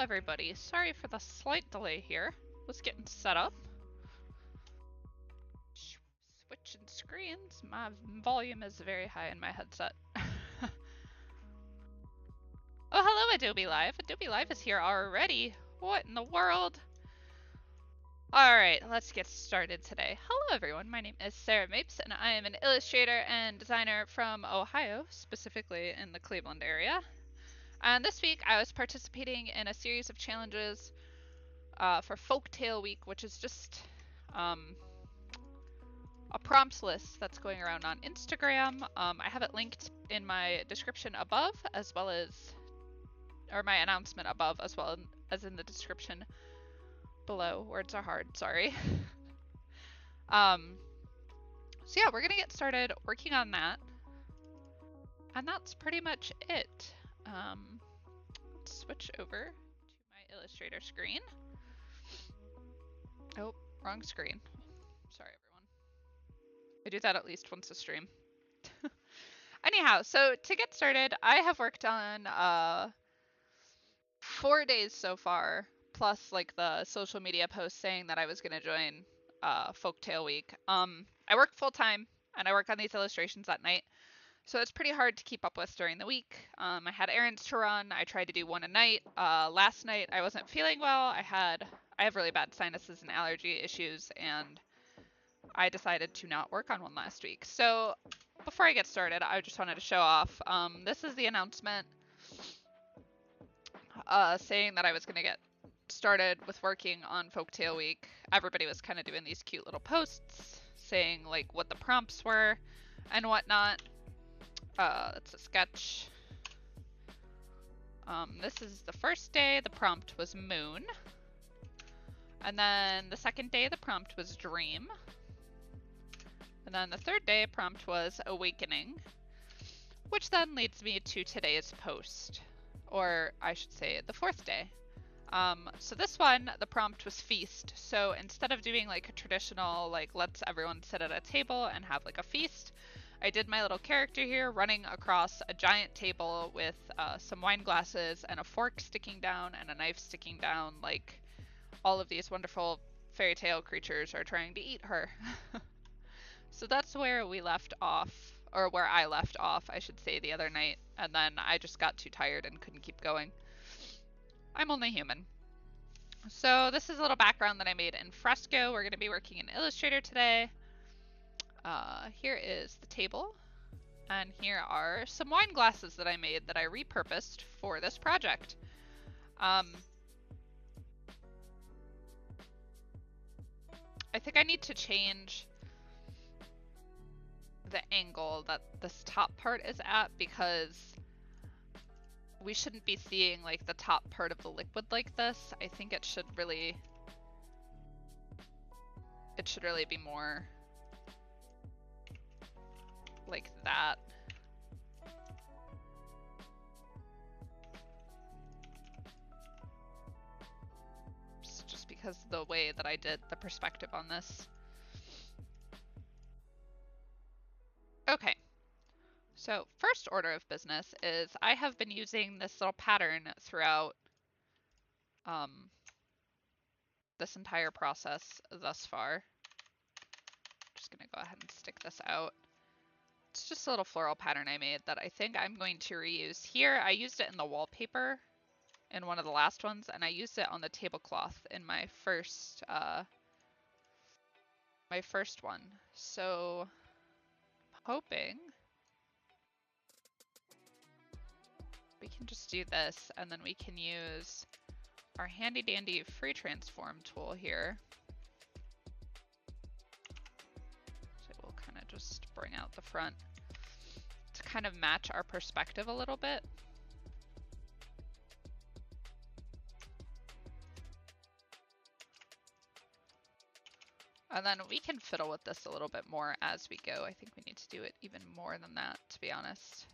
everybody. Sorry for the slight delay here. Was getting set up. Switching screens. My volume is very high in my headset. Oh, hello Adobe Live. Adobe Live is here already. What in the world? Alright, let's get started today. Hello everyone, my name is Sara Mapes and I am an illustrator and designer from Ohio, specifically in the Cleveland area. And this week I was participating in a series of challenges for Folktale Week, which is just a prompt list that's going around on Instagram. I have it linked in my description above, as well as, or my announcement above, as well as in the description below. Words are hard, sorry. So yeah, we're gonna get started working on that. And that's pretty much it. Let's switch over to my Illustrator screen. Oh, wrong screen. Sorry, everyone. I do that at least once a stream. Anyhow, so to get started, I have worked on 4 days so far, plus like the social media post saying that I was going to join Folktale Week. I work full time and I work on these illustrations at night, so it's pretty hard to keep up with during the week. I had errands to run. I tried to do one a night. Last night I wasn't feeling well. I have really bad sinuses and allergy issues, and I decided to not work on one last week. So before I get started, I just wanted to show off. This is the announcement saying that I was going to get started with working on Folktale Week. Everybody was kind of doing these cute little posts saying like what the prompts were and whatnot. That's a sketch. This is the first day. The prompt was moon. And then the second day, the prompt was dream. And then the third day prompt was awakening, which then leads me to today's post, or I should say the fourth day. So this one, the prompt was feast. So instead of doing like a traditional, like let's everyone sit at a table and have like a feast, I did my little character here running across a giant table with some wine glasses and a fork sticking down and a knife sticking down, like all of these wonderful fairy tale creatures are trying to eat her. So that's where we left off, or where I left off, I should say, the other night, and then I just got too tired and couldn't keep going. I'm only human. So this is a little background that I made in Fresco. We're going to be working in Illustrator today. Here is the table, and here are some wine glasses that I made that I repurposed for this project. I think I need to change the angle that this top part is at, because we shouldn't be seeing like the top part of the liquid like this. I think it should really be more like that. Just because of the way that I did the perspective on this. Okay, so first order of business is I have been using this little pattern throughout this entire process thus far. Just gonna go ahead and stick this out. It's just a little floral pattern I made that I think I'm going to reuse here. I used it in the wallpaper in one of the last ones, and I used it on the tablecloth in my first one. So hoping we can just do this, and then we can use our handy dandy free transform tool here. So we'll kind of just bring out the front to kind of match our perspective a little bit. And then we can fiddle with this a little bit more as we go. I think we need to do it even more than that, to be honest.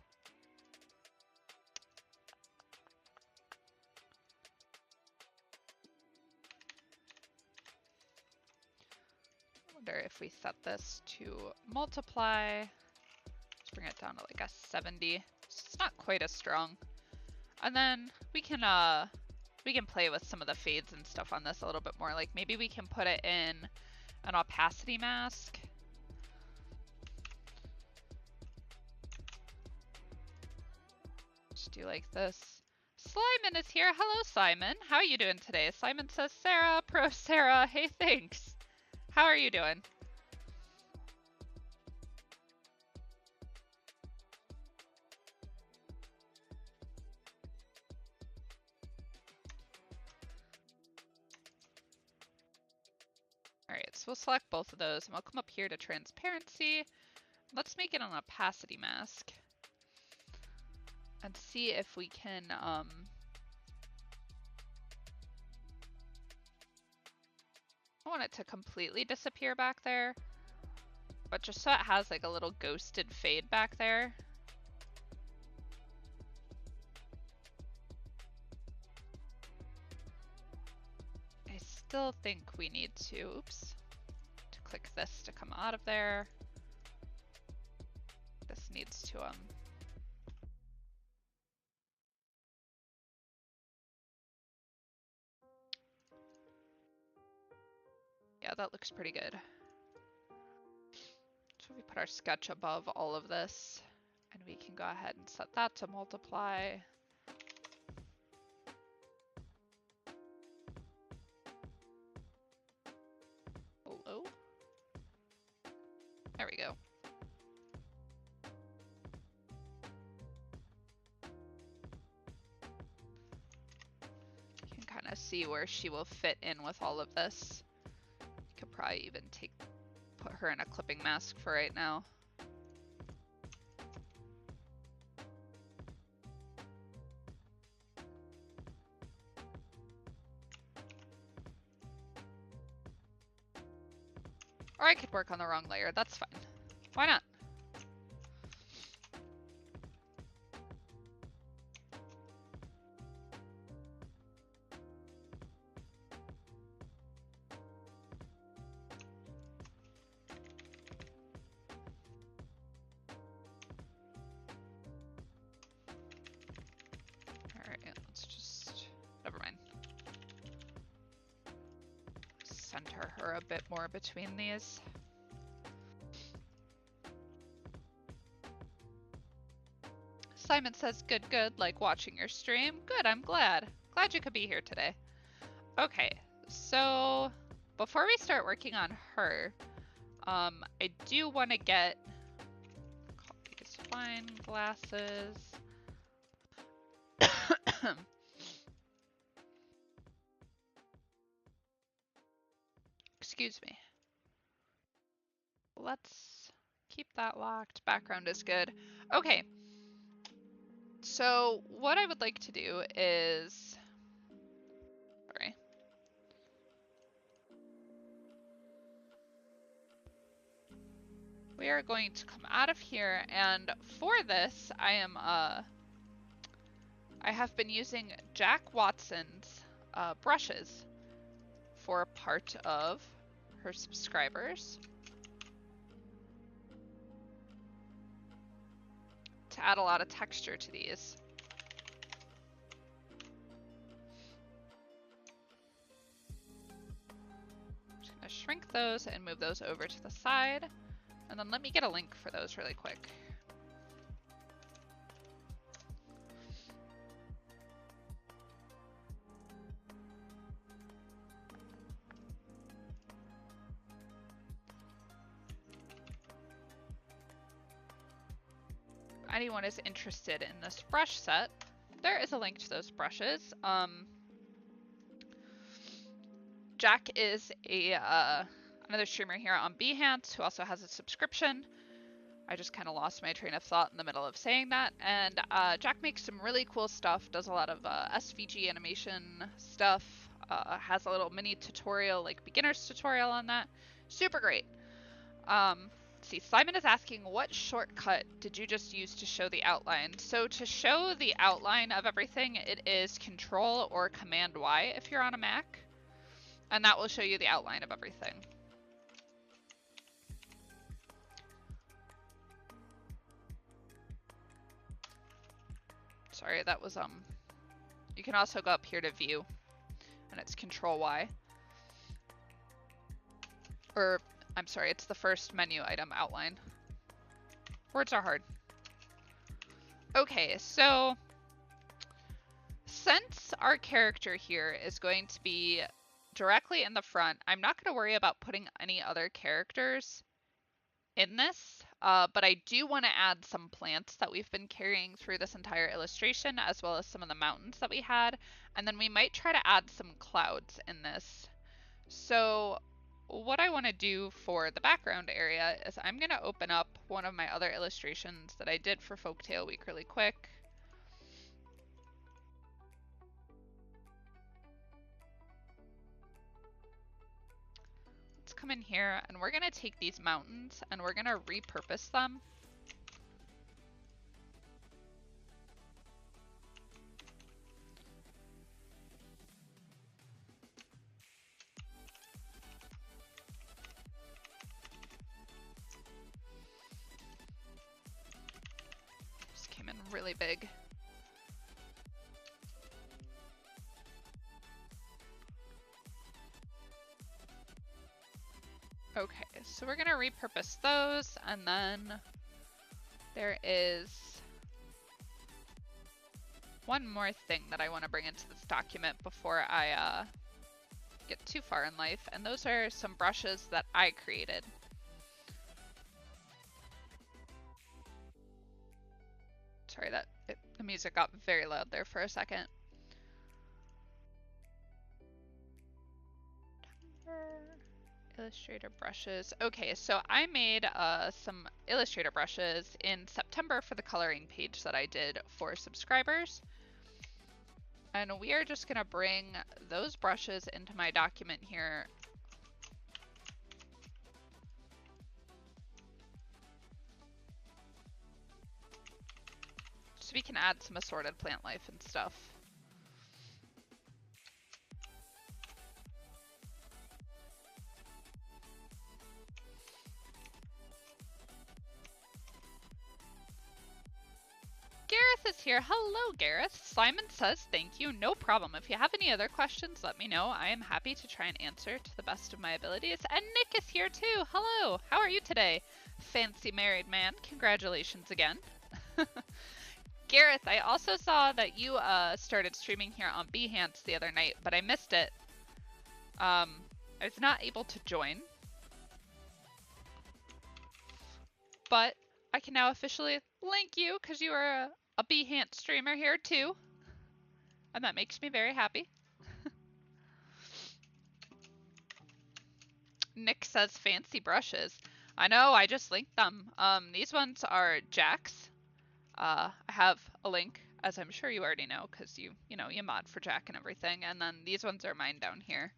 I wonder if we set this to multiply. Let's bring it down to like a 70. So it's not quite as strong. And then we can We can play with some of the fades and stuff on this a little bit more. Like maybe we can put it in an opacity mask. Just do like this. Simon is here. Hello, Simon. How are you doing today? Simon says, Sarah, pro Sarah. Hey, thanks. How are you doing? All right, so we'll select both of those and we'll come up here to transparency. Let's make it an opacity mask and see if we can, I want it to completely disappear back there, but just so it has like a little ghosted fade back there. I still think we need to, oops, to click this to come out of there. This needs to, yeah, that looks pretty good. So we put our sketch above all of this and we can go ahead and set that to multiply. Hello? There we go. You can kind of see where she will fit in with all of this. You could probably even put her in a clipping mask for right now. Or I could work on the wrong layer, that's fine. Why not? Alright, let's just, never mind. Center her a bit more between these. Simon says, good, good, like watching your stream. Good, I'm glad. Glad you could be here today. Okay, so before we start working on her, I do want to get these fine glasses. Excuse me. Let's keep that locked. Background is good. Okay. So what I would like to do is, sorry. We are going to come out of here, and for this, I have been using Jack Watson's brushes for part of her subscribers to add a lot of texture to these. I'm just gonna shrink those and move those over to the side. And then let me get a link for those really quick. If anyone is interested in this brush set, there is a link to those brushes. Jack is another streamer here on Behance who also has a subscription. I just kind of lost my train of thought in the middle of saying that. And Jack makes some really cool stuff, does a lot of SVG animation stuff, has a little mini tutorial, like beginner's tutorial on that. Super great. Let's see, Simon is asking, what shortcut did you just use to show the outline? So to show the outline of everything, it is Control or Command Y if you're on a Mac. And that will show you the outline of everything. Sorry, that was, You can also go up here to view, and it's Control Y. Or, I'm sorry, it's the first menu item, outline. Words are hard. Okay, so since our character here is going to be directly in the front, I'm not going to worry about putting any other characters in this, but I do want to add some plants that we've been carrying through this entire illustration, as well as some of the mountains that we had, and then we might try to add some clouds in this. So what I want to do for the background area is I'm going to open up one of my other illustrations that I did for Folktale Week really quick. Let's come in here, and we're going to take these mountains and we're going to repurpose them. Just came in really big. Okay, so we're gonna repurpose those, and then there is one more thing that I want to bring into this document before I get too far in life, and those are some brushes that I created. Sorry, the music got very loud there for a second. Illustrator brushes. Okay, so I made some Illustrator brushes in September for the coloring page that I did for subscribers. And we are just gonna bring those brushes into my document here. So we can add some assorted plant life and stuff. Gareth is here. Hello, Gareth. Simon says thank you. No problem. If you have any other questions, let me know. I am happy to try and answer to the best of my abilities. And Nick is here too. Hello. How are you today? Fancy married man. Congratulations again. Gareth, I also saw that you started streaming here on Behance the other night, but I missed it. I was not able to join. But I can now officially link you because you are a Behance streamer here too. And that makes me very happy. Nick says fancy brushes. I know, I just linked them. These ones are Jack's. I have a link, as I'm sure you already know, because you mod for Jack and everything. And then these ones are mine down here.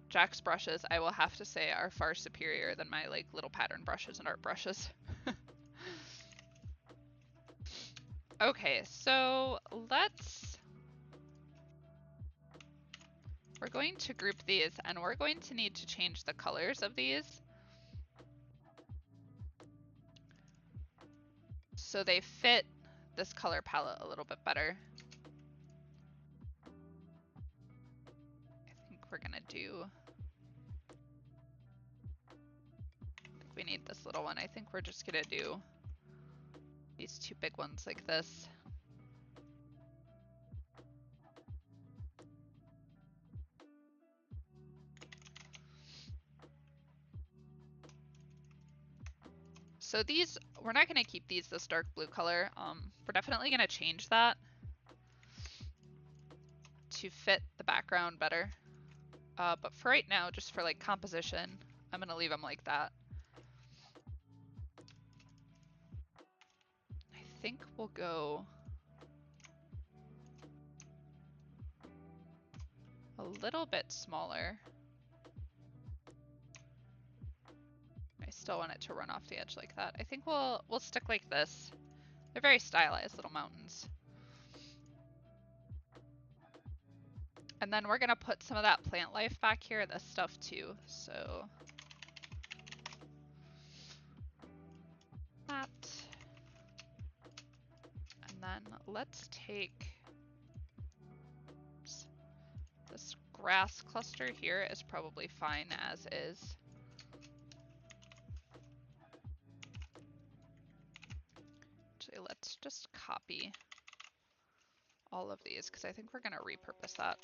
Jack's brushes, I will have to say, are far superior than my like little pattern brushes and art brushes. Okay, so we're going to group these, and we're going to need to change the colors of these so they fit this color palette a little bit better. I think we're gonna do, we need this little one. I think we're just gonna do these two big ones like this. So these, we're not gonna keep these this dark blue color. We're definitely gonna change that to fit the background better. But for right now, just for like composition, I'm gonna leave them like that. I think we'll go a little bit smaller. I still want it to run off the edge like that. I think we'll stick like this. They're very stylized little mountains. And then we're gonna put some of that plant life back here, this stuff too. So that. let's take this grass cluster here is probably fine as is. Actually, let's just copy all of these because I think we're going to repurpose that.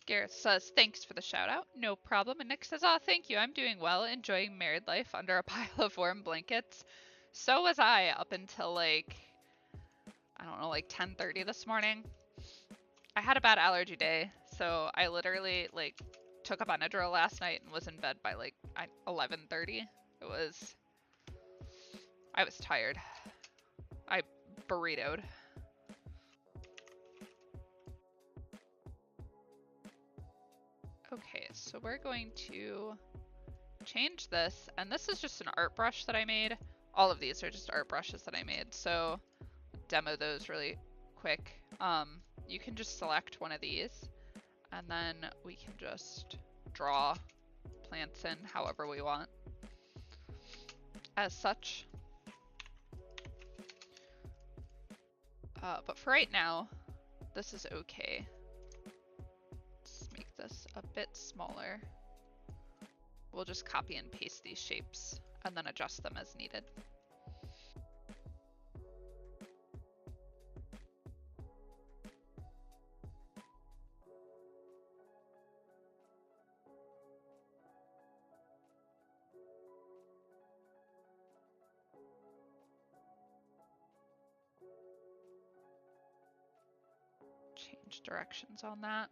Gareth says, thanks for the shout out. No problem. And Nick says, oh, thank you. I'm doing well, enjoying married life under a pile of warm blankets. So was I up until like, I don't know, like 10:30 this morning. I had a bad allergy day, so I literally like took a Benadryl last night and was in bed by like 11:30. I was tired. I burritoed. Okay, so we're going to change this, and this is just an art brush that I made. All of these are just art brushes that I made, so demo those really quick. You can just select one of these, and then we can just draw plants in however we want. As such. But for right now, this is okay. Let's make this a bit smaller. We'll just copy and paste these shapes and then adjust them as needed. Change directions on that.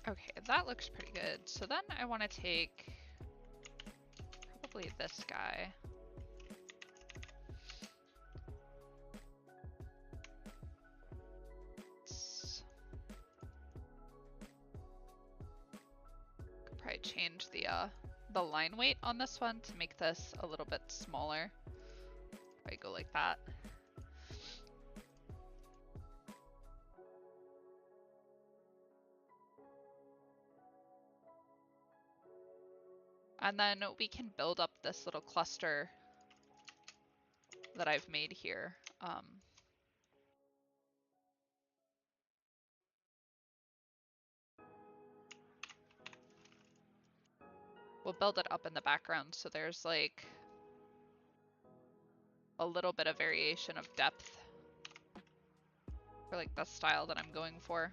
Okay, that looks pretty good. So then I want to take probably this guy. Could probably change the line weight on this one to make this a little bit smaller. Probably go like that. And then we can build up this little cluster that I've made here. We'll build it up in the background so there's like a little bit of variation of depth for like the style that I'm going for.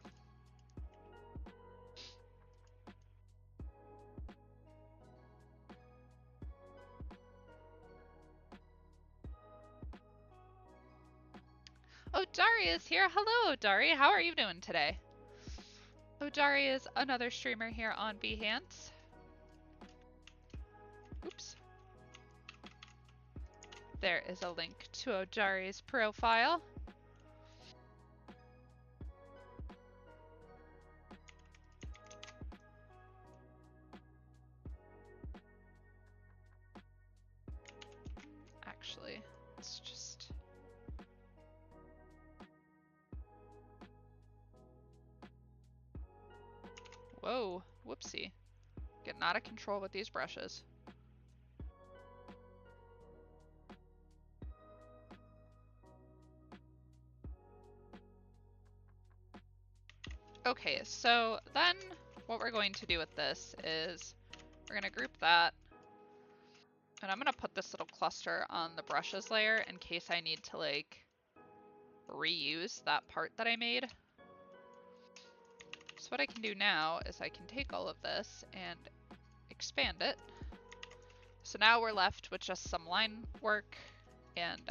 Oh, Dari is here. Hello, Dari. How are you doing today? Oh, Dari is another streamer here on Behance. Oops. There is a link to Ojari's profile. Actually, it's just... Whoa, whoopsie. Getting out of control with these brushes. Okay, so then what we're going to do with this is we're going to group that. And I'm going to put this little cluster on the brushes layer in case I need to like reuse that part that I made. So what I can do now is I can take all of this and expand it. So now we're left with just some line work and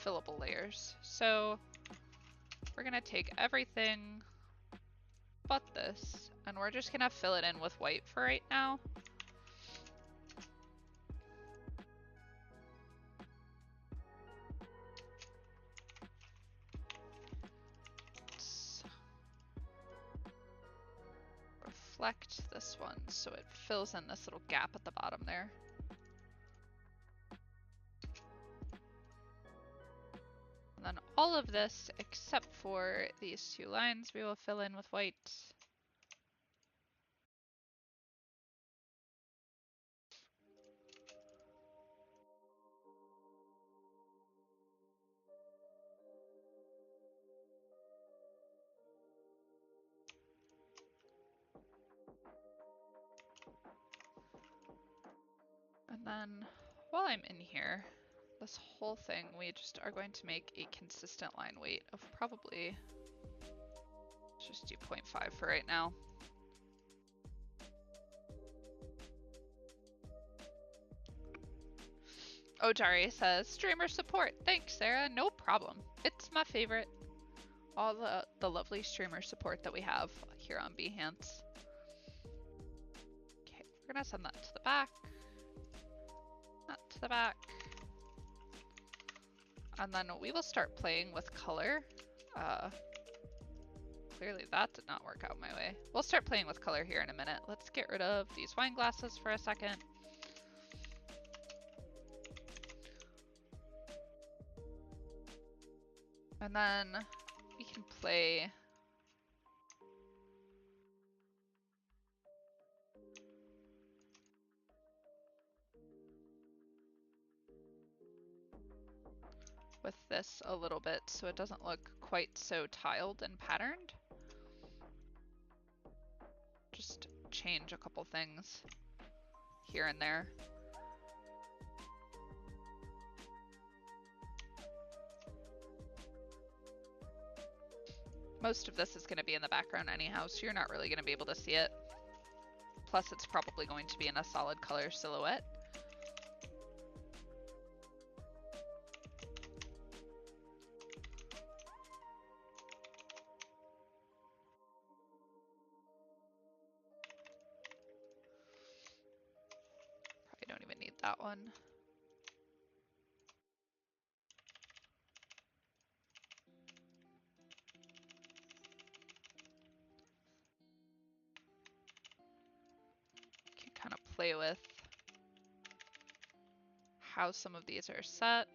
fillable layers. So we're gonna take everything but this, and we're just gonna fill it in with white for right now. select this one so it fills in this little gap at the bottom there. And then all of this, except for these two lines, we will fill in with white. And then while I'm in here, this whole thing, we just are going to make a consistent line weight of probably, let's just do 0.5 for right now. Ojari says, streamer support. Thanks, Sarah. No problem. It's my favorite. All the lovely streamer support that we have here on Behance. Okay, we're gonna send that to the back. That to the back. And then we will start playing with color. Clearly that did not work out my way. We'll start playing with color here in a minute. Let's get rid of these wine glasses for a second. And then we can play with this a little bit so it doesn't look quite so tiled and patterned. Just change a couple things here and there. Most of this is going to be in the background anyhow, so you're not really going to be able to see it. Plus, it's probably going to be in a solid color silhouette. Probably don't even need that one. Kind of play with how some of these are set.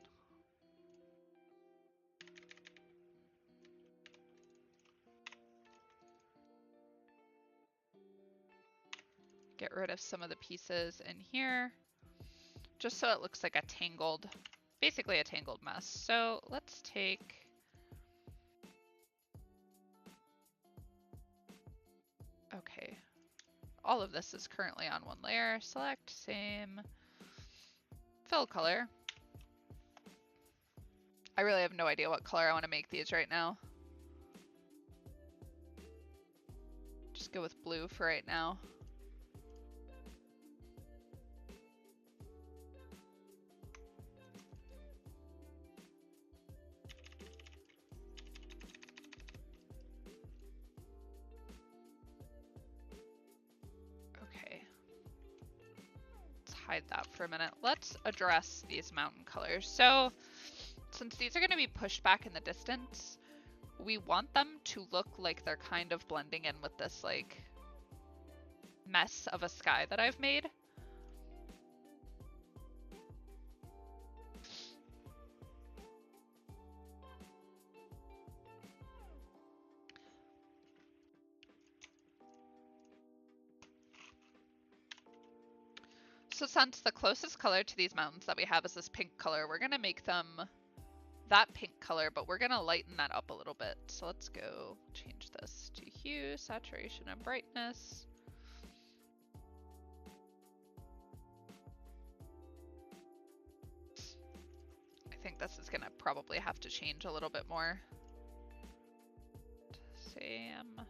Get rid of some of the pieces in here, just so it looks like a tangled, basically a tangled mess. So let's take, okay. All of this is currently on one layer. Select, same, fill color. I really have no idea what color I want to make these right now. Just go with blue for right now. Hide that for a minute. Let's address these mountain colors. So since these are going to be pushed back in the distance, we want them to look like they're kind of blending in with this like mess of a sky that I've made. So since the closest color to these mountains that we have is this pink color, we're gonna make them that pink color, but we're gonna lighten that up a little bit. So let's go change this to hue, saturation, and brightness. I think this is gonna probably have to change a little bit more. Same.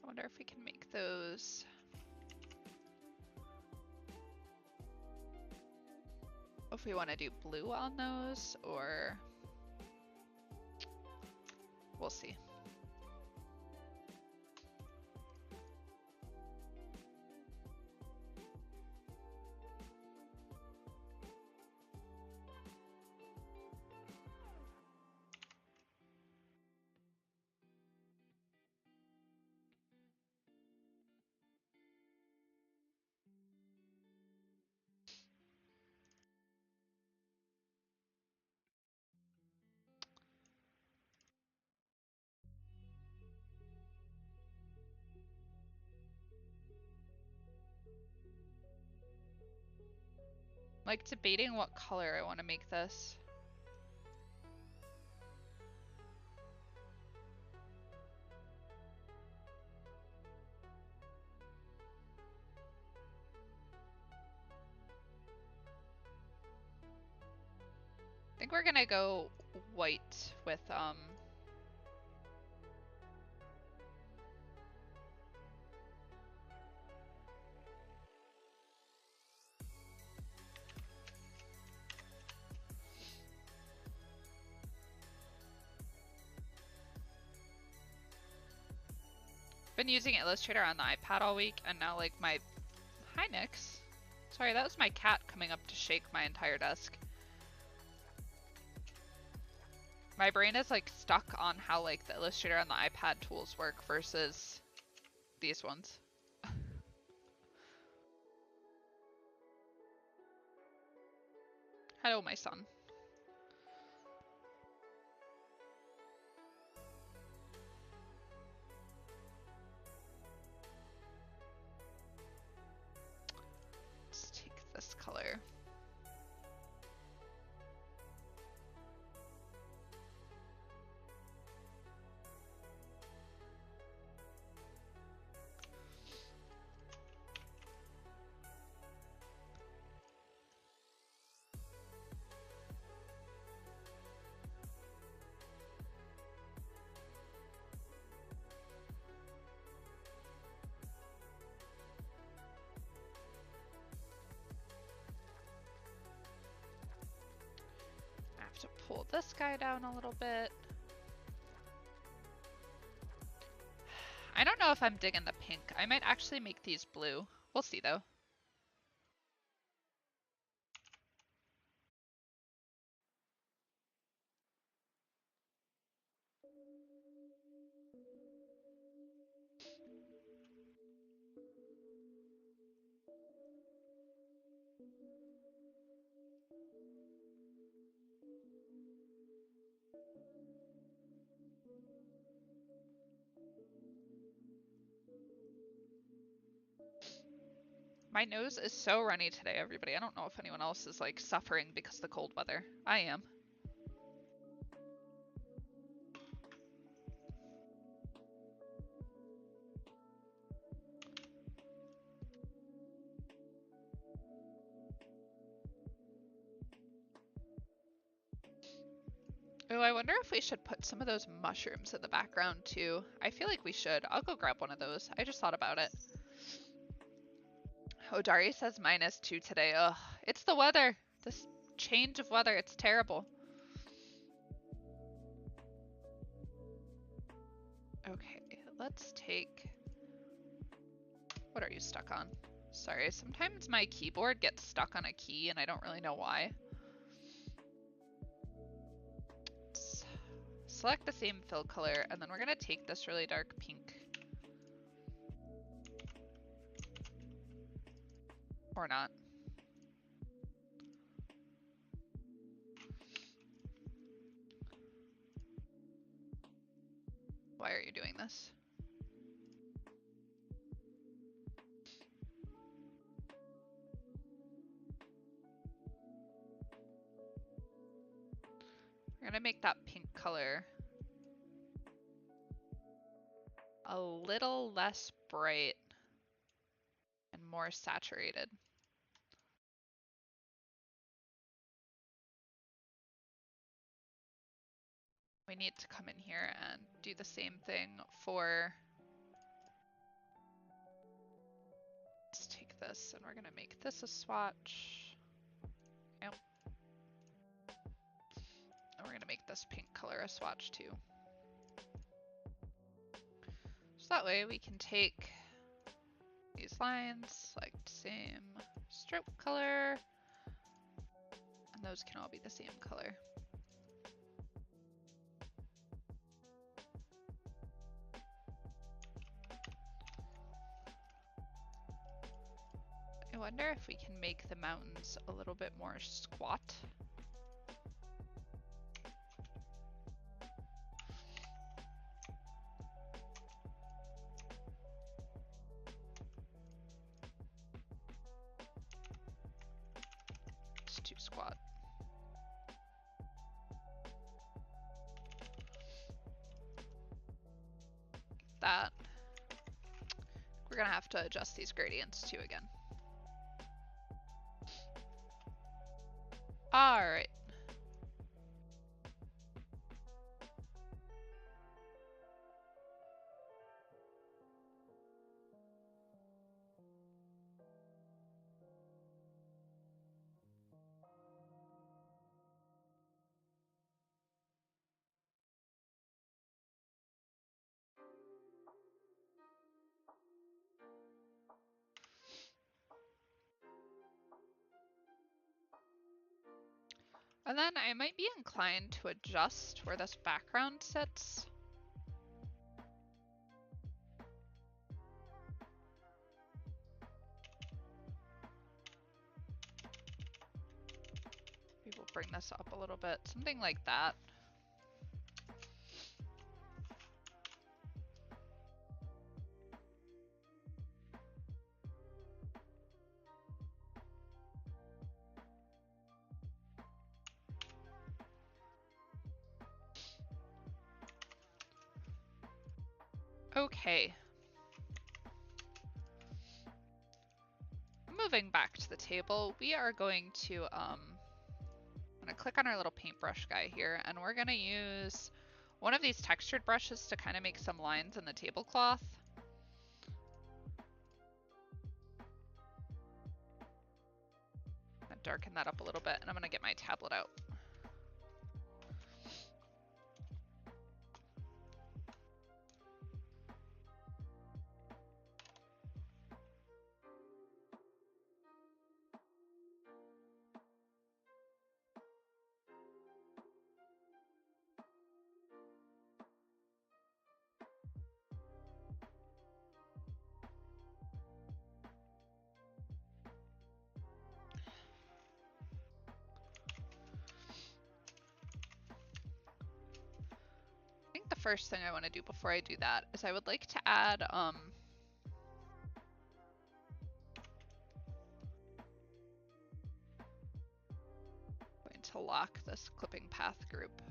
I wonder if we can make those if we want to do blue on those, or we'll see. like debating what color I want to make this. I think we're gonna go white with been using Illustrator on the iPad all week, and now like my hi Nix. Sorry, that was my cat coming up to shake my entire desk. My brain is like stuck on how like the Illustrator on the iPad tools work versus these ones. Hello, my son. Let's take this color. To pull this guy down a little bit. I don't know if I'm digging the pink. I might actually make these blue. We'll see though. My nose is so runny today, everybody. I don't know if anyone else is like suffering because of the cold weather. I am. Oh, I wonder if we should put some of those mushrooms in the background too. I feel like we should. I'll go grab one of those. I just thought about it. Oh, Dari says -2 today. Ugh, it's the weather. This change of weather, it's terrible. Okay, let's take... What are you stuck on? Sorry, sometimes my keyboard gets stuck on a key and I don't really know why. Select the same fill color, and then we're gonna take this really dark pink. Or not. Why are you doing this? We're gonna make that pink color a little less bright and more saturated. We need to come in here and do the same thing for... Let's take this and we're gonna make this a swatch. Yep. And we're gonna make this pink color a swatch too. So that way we can take these lines, select same stroke color, and those can all be the same color. I wonder if we can make the mountains a little bit more squat. we're gonna have to adjust these gradients too again. All right. And then I might be inclined to adjust where this background sits. Maybe we'll bring this up a little bit, something like that. Okay. Moving back to the table, we are going to I'm gonna click on our little paintbrush guy here, and we're gonna use one of these textured brushes to kind of make some lines in the tablecloth. I'm gonna darken that up a little bit, and I'm gonna get my tablet out. I think the first thing I want to do before I do that is I would like to add going to lock this clipping path group.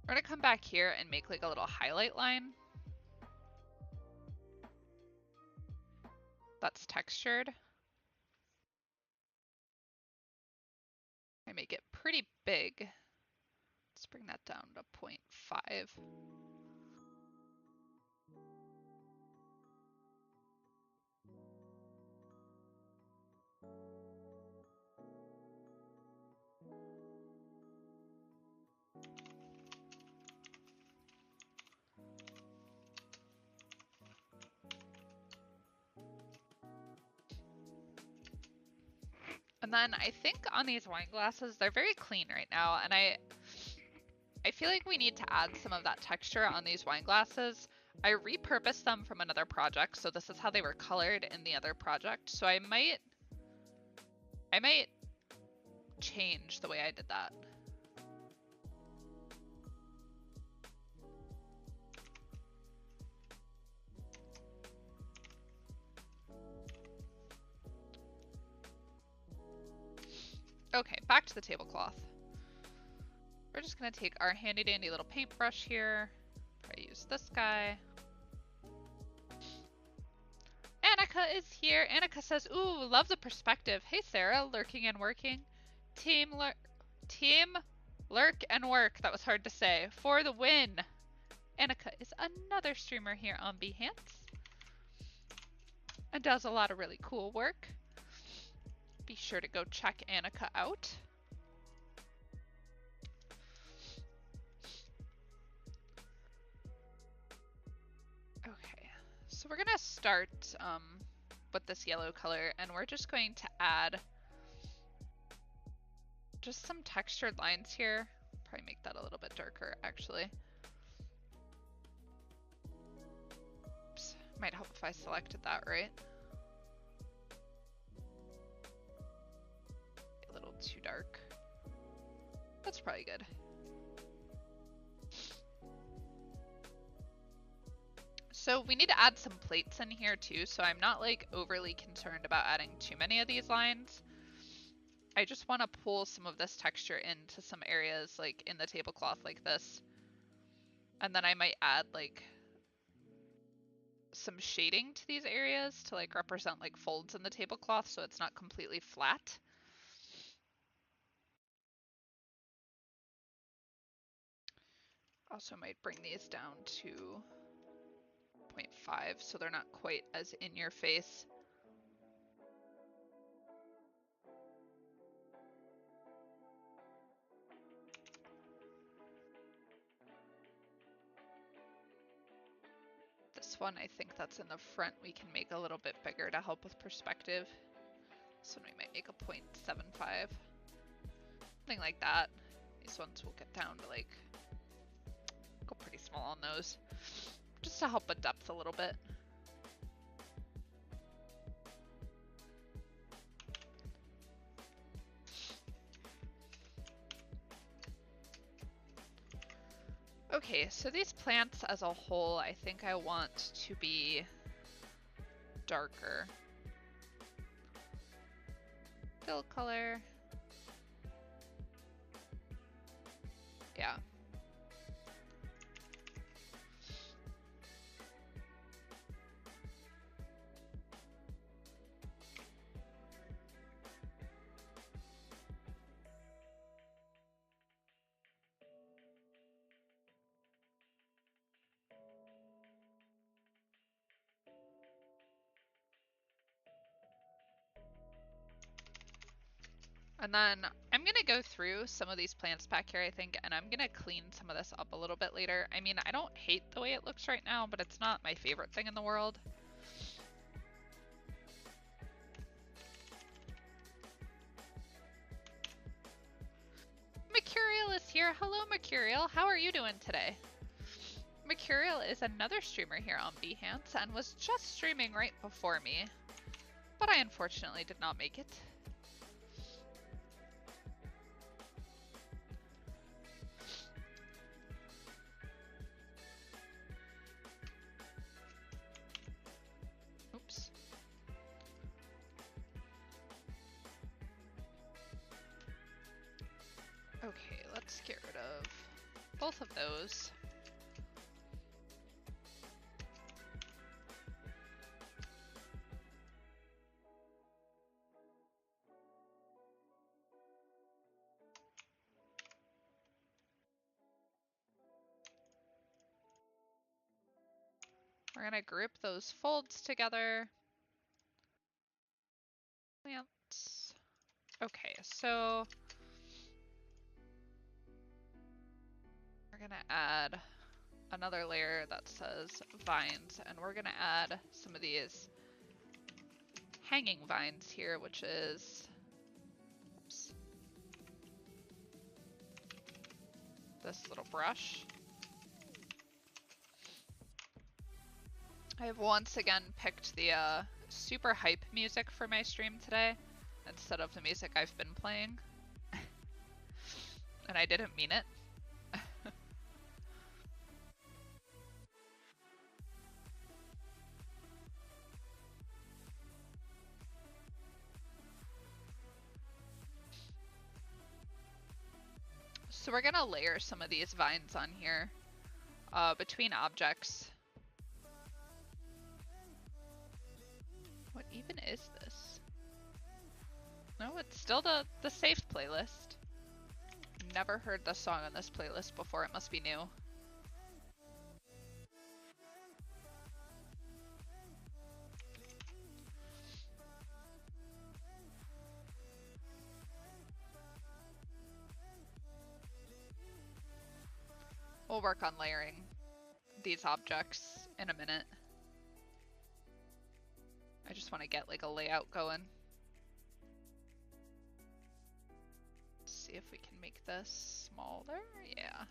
We're gonna come back here and make like a little highlight line that's textured. I make it pretty big. Let's bring that down to 0.5. And then I think on these wine glasses, they're very clean right now, and I feel like we need to add some of that texture on these wine glasses. I repurposed them from another project, so this is how they were colored in the other project. So I might change the way I did that. Okay, back to the tablecloth. We're just gonna take our handy dandy little paintbrush here. Probably use this guy. Annika is here. Annika says, ooh, love the perspective. Hey Sarah, lurking and working. Team lurk and work. That was hard to say. For the win. Annika is another streamer here on Behance. And does a lot of really cool work. Be sure to go check Annika out. Okay, so we're gonna start with this yellow color, and we're just going to add just some textured lines here. Probably make that a little bit darker, actually. Oops. Might help if I selected that right. A little too dark. That's probably good. So we need to add some plates in here too, so I'm not like overly concerned about adding too many of these lines. I just want to pull some of this texture into some areas like in the tablecloth like this. And then I might add like some shading to these areas to like represent like folds in the tablecloth so it's not completely flat. Also might bring these down to 0.5 so they're not quite as in your face. This one, I think that's in the front, we can make a little bit bigger to help with perspective. This one we might make a 0.75. Something like that. These ones will get down to like, go pretty small on those. Just to help with depth a little bit. Okay, so these plants as a whole, I think I want to be darker. Fill color. Yeah. And then I'm gonna go through some of these plants back here, I think, and I'm gonna clean some of this up a little bit later. I mean, I don't hate the way it looks right now, but it's not my favorite thing in the world. Mercurial is here. Hello, Mercurial. How are you doing today? Mercurial is another streamer here on Behance and was just streaming right before me, but I unfortunately did not make it. Oops. Okay, let's get rid of both of those. We're gonna group those folds together. Plants. Okay, so we're gonna add another layer that says vines, and we're gonna add some of these hanging vines here, which is, oops, this little brush. I have once again picked the super hype music for my stream today instead of the music I've been playing. And I didn't mean it. So we're gonna layer some of these vines on here between objects. What even is this? No, it's still the safe playlist. Never heard the song on this playlist before, it must be new. We'll work on layering these objects in a minute. I just want to get like a layout going. Let's see if we can make this smaller. Yeah.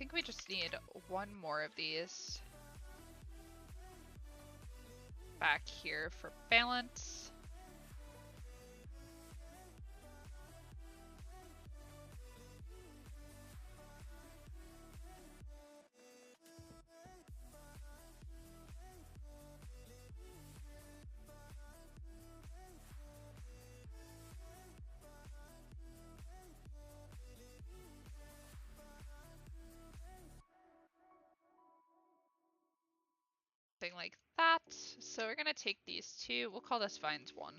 think we just need one more of these back here for balance. Something like that. So we're gonna take these two, we'll call this vines 1,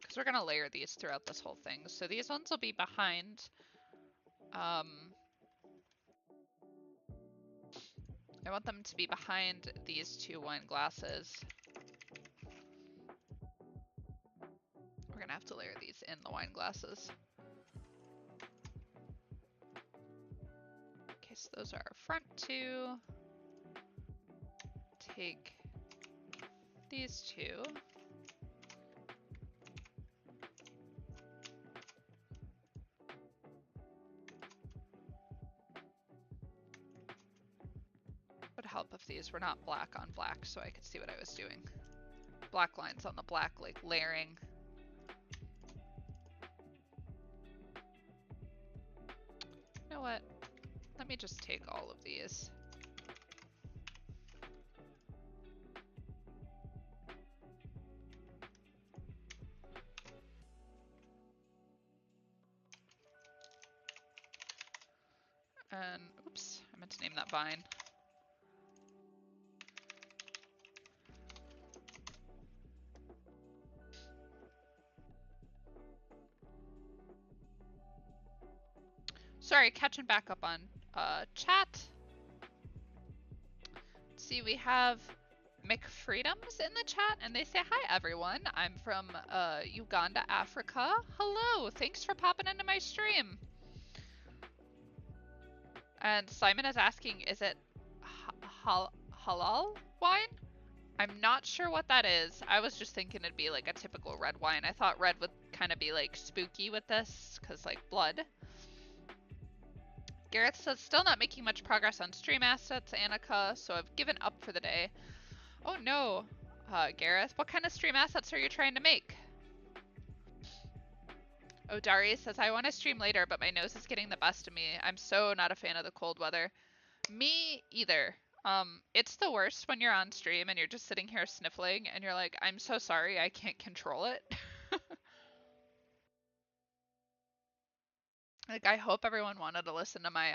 because we're gonna layer these throughout this whole thing. So these ones will be behind, I want them to be behind these 2 wine glasses. We're gonna have to layer these in the wine glasses. Okay, so those are our front 2. Take these 2. Would help if these were not black on black so I could see what I was doing. Black lines on the black, like layering. You know what? Let me just take all of these. And, oops, I meant to name that vine. Sorry, catching back up on chat. See, we have McFreedoms in the chat, and they say, hi everyone, I'm from Uganda, Africa. Hello, thanks for popping into my stream. And Simon is asking, is it halal wine? I'm not sure what that is. I was just thinking it'd be like a typical red wine. I thought red would kind of be like spooky with this, because like blood. Gareth says, still not making much progress on stream assets, Annika, so I've given up for the day. Oh no, Gareth, what kind of stream assets are you trying to make? Oh, Darius says, I want to stream later, but my nose is getting the best of me. I'm so not a fan of the cold weather. Me either. It's the worst when you're on stream and you're just sitting here sniffling and you're like, I'm so sorry, I can't control it. Like, I hope everyone wanted to listen to my,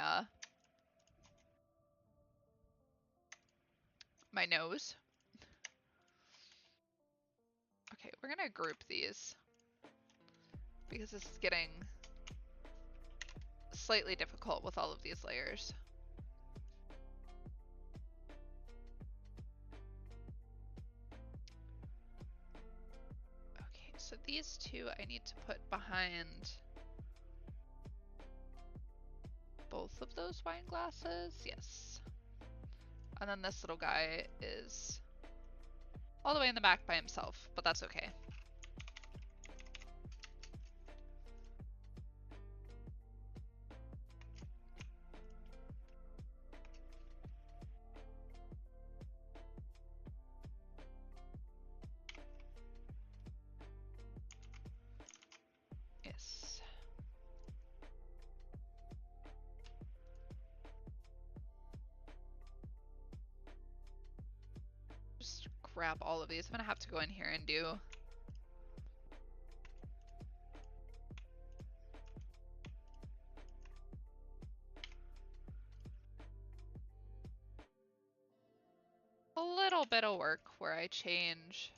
my nose. Okay, we're gonna group these because this is getting slightly difficult with all of these layers. Okay, so these two I need to put behind both of those wine glasses. Yes. And then this little guy is all the way in the back by himself, but that's okay. Yes. Just grab all of these. I'm gonna have to go in here and do a little bit of work where I change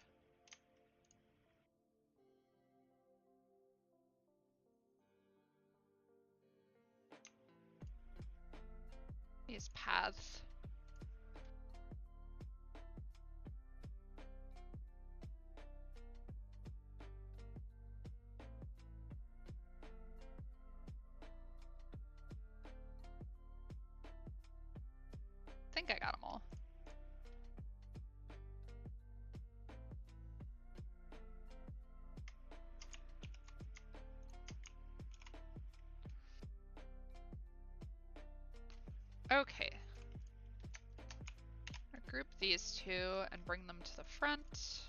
these paths. I think I got them all. Okay. I'll group these two and bring them to the front.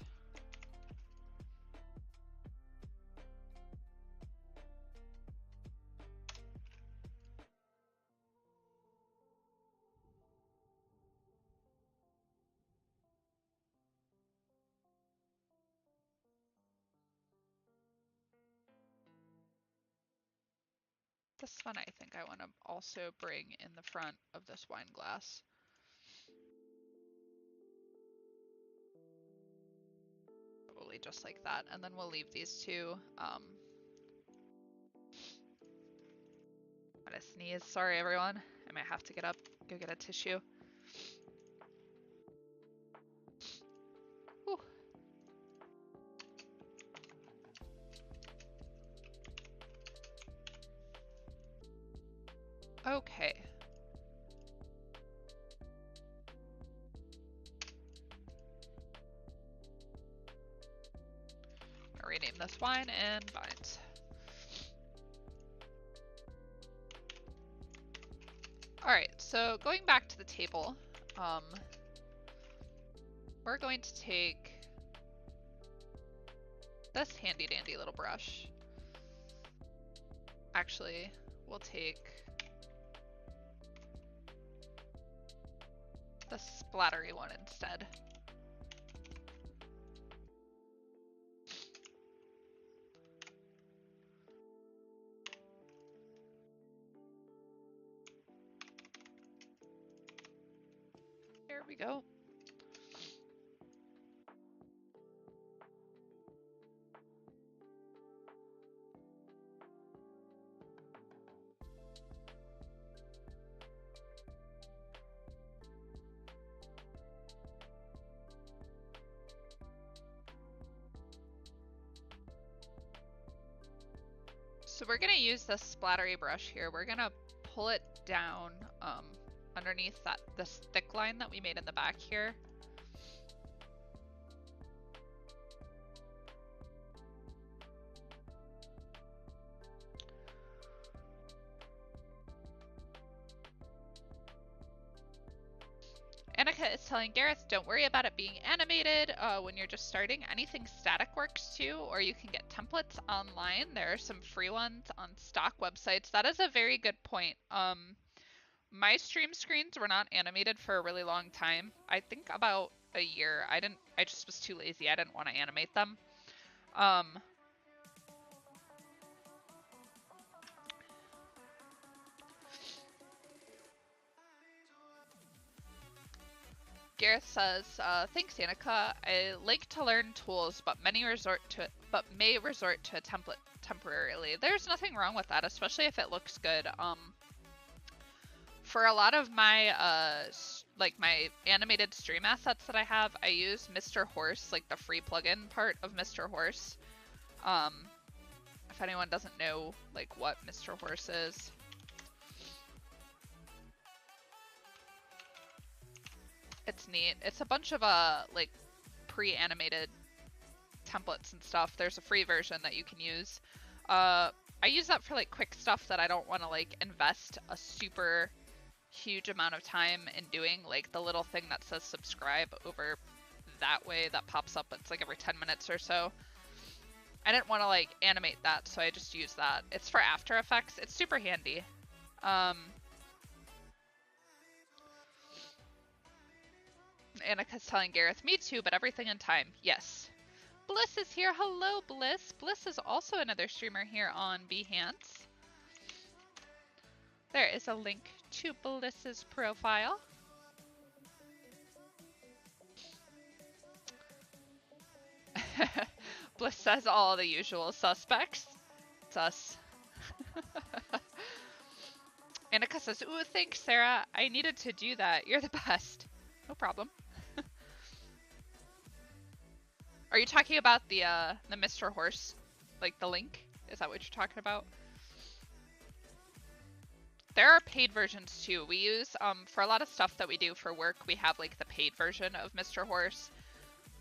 This one I think I want to also bring in the front of this wine glass. Probably just like that, and then we'll leave these two. I'm gonna sneeze. Sorry, everyone. I might have to get up, go get a tissue. Whew. Okay. I'll rename this wine and vines. Alright, so going back to the table, we're going to take this handy dandy little brush. Actually, we'll take the splattery one instead. There we go. So we're gonna use this splattery brush here. We're gonna pull it down underneath this thick line that we made in the back here. Annika is telling Gareth, don't worry about it being animated when you're just starting. Anything static works too, or you can get templates online. There are some free ones on stock websites. That is a very good point. My stream screens were not animated for a really long time. I think about a year. I just was too lazy. I didn't want to animate them. Gareth says, thanks Annika. I like to learn tools, but may resort to a template temporarily. There's nothing wrong with that, especially if it looks good. For a lot of my my animated stream assets that I have, I use Mr. Horse, like the free plugin part of Mr. Horse. If anyone doesn't know like what Mr. Horse is. It's neat. It's a bunch of like pre-animated templates and stuff. There's a free version that you can use. I use that for like quick stuff that I don't want to like invest a super huge amount of time in doing, like the little thing that says subscribe over that way that pops up. It's like every 10 minutes or so. I didn't want to like animate that, so I just use that. It's for After Effects. It's super handy. Annika's telling Gareth, me too, but everything in time. Yes. Bliss is here. Hello, Bliss. Bliss is also another streamer here on Behance. There is a link to Bliss's profile. Bliss says all the usual suspects. It's us. Annika says, ooh, thanks, Sarah. I needed to do that. You're the best. No problem. Are you talking about the Mr. Horse, like the link? Is that what you're talking about? There are paid versions too. We use, for a lot of stuff that we do for work, we have like the paid version of Mr. Horse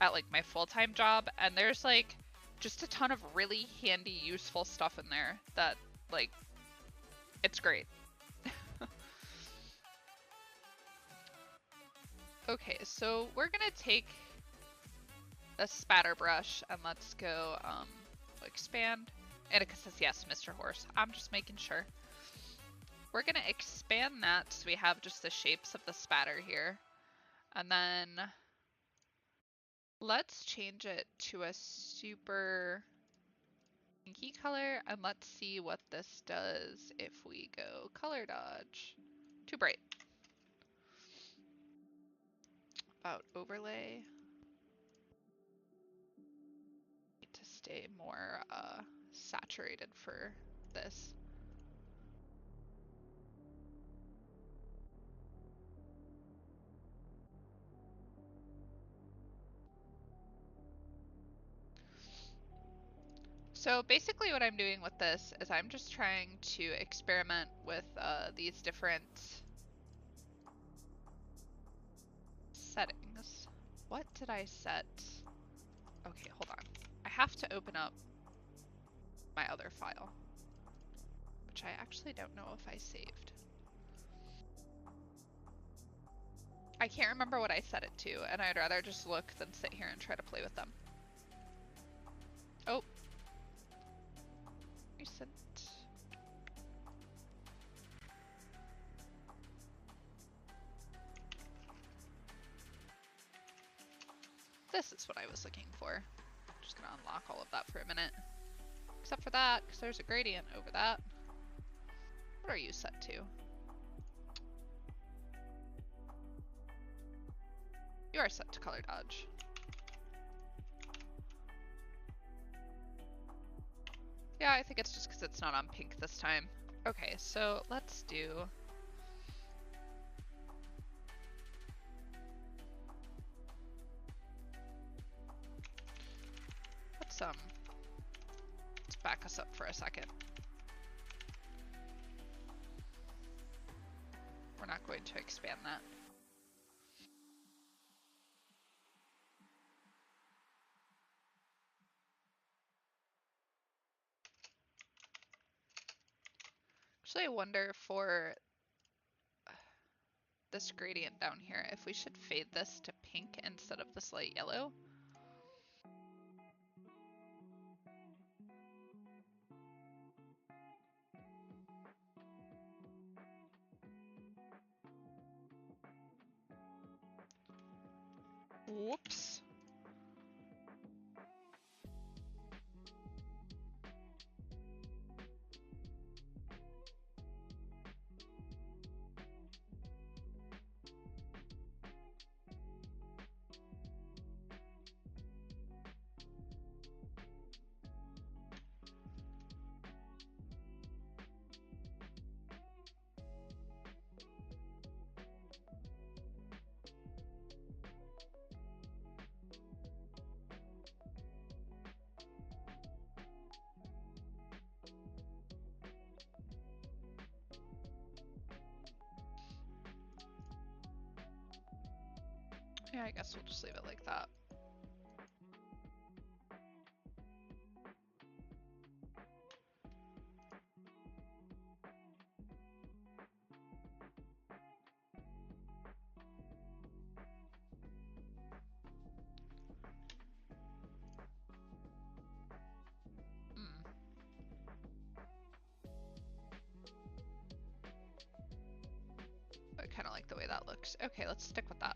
at like my full-time job. And there's like just a ton of really handy, useful stuff in there that like, it's great. Okay, so we're gonna take a spatter brush and let's go expand. Annika says yes, Mr. Horse. I'm just making sure. We're gonna expand that so we have just the shapes of the spatter here. And then let's change it to a super pinky color and let's see what this does if we go color dodge. Too bright. About overlay. Need to stay more saturated for this. So basically what I'm doing with this is I'm just trying to experiment with these different settings. What did I set? Okay, hold on. I have to open up my other file, which I actually don't know if I saved. I can't remember what I set it to, and I'd rather just look than sit here and try to play with them. Oh. Recent. This is what I was looking for. Just gonna unlock all of that for a minute. Except for that, because there's a gradient over that. What are you set to? You are set to color dodge. Yeah, I think it's just because it's not on pink this time. Okay, so let's do... let's back us up for a second. We're not going to expand that. Actually, I wonder for this gradient down here, if we should fade this to pink instead of this light yellow. Whoops. Yeah, I guess we'll just leave it like that. I kind of like the way that looks. Okay, let's stick with that.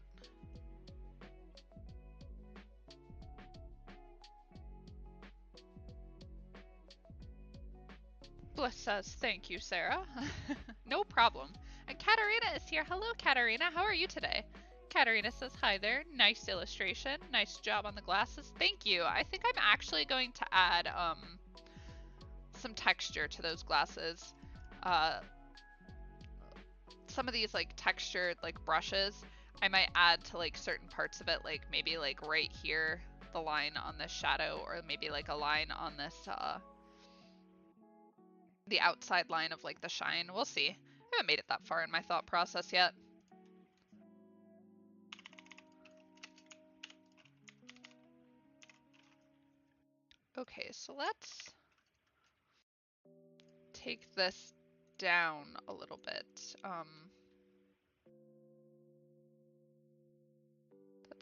Bliss says, thank you, Sarah. No problem. And Katarina is here. Hello, Katarina. How are you today? Katarina says, hi there. Nice illustration. Nice job on the glasses. Thank you. I think I'm actually going to add some texture to those glasses. Some of these like textured like brushes, I might add to like certain parts of it, like maybe like right here, the line on this shadow, or maybe like a line on this the outside line of like the shine. We'll see. I haven't made it that far in my thought process yet. Okay, so let's take this down a little bit.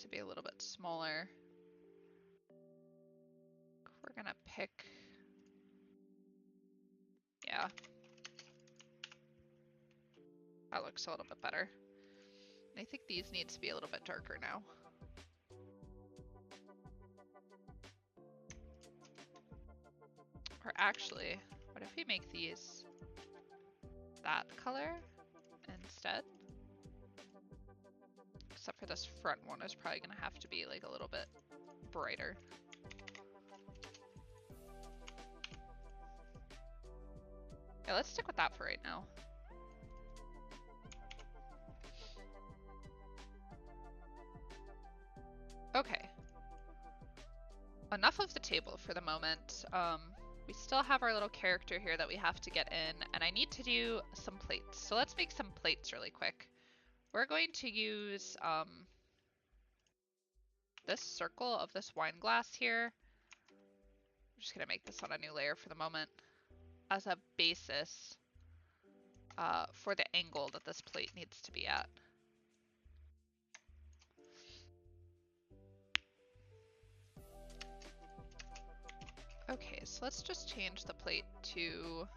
to be a little bit smaller. We're gonna pick, yeah. That looks a little bit better. I think these need to be a little bit darker now. Or actually, what if we make these that color instead? Except for this front one is probably gonna have to be like a little bit brighter. Yeah, let's stick with that for right now. Okay. Enough of the table for the moment. We still have our little character here that we have to get in, and I need to do some plates. So let's make some plates really quick. We're going to use this circle of this wine glass here. I'm just gonna make this on a new layer for the moment as a basis for the angle that this plate needs to be at. Okay, so let's just change the plate to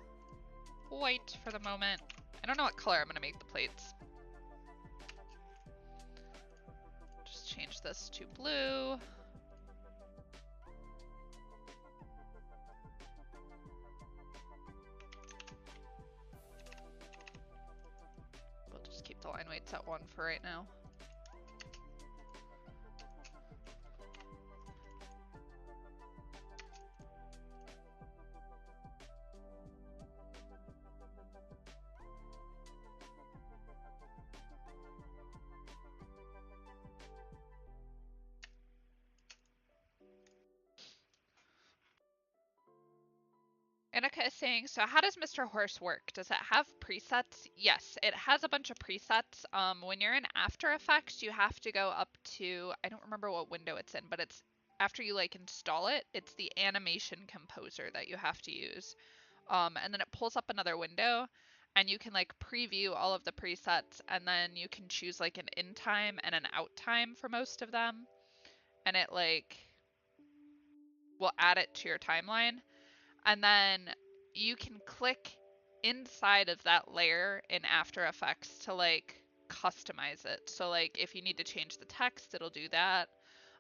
white for the moment. I don't know what color I'm gonna make the plates. Just change this to blue. We'll just keep the line weights at 1 for right now. Annika is saying, so how does Mr. Horse work? Does it have presets? Yes, it has a bunch of presets. When you're in After Effects, you have to go up to, I don't remember what window it's in, but it's after you like install it, it's the animation composer that you have to use. And then it pulls up another window and you can like preview all of the presets, and then you can choose like an in time and an out time for most of them. And it like will add it to your timeline. And then you can click inside of that layer in After Effects to like customize it. So like if you need to change the text, it'll do that.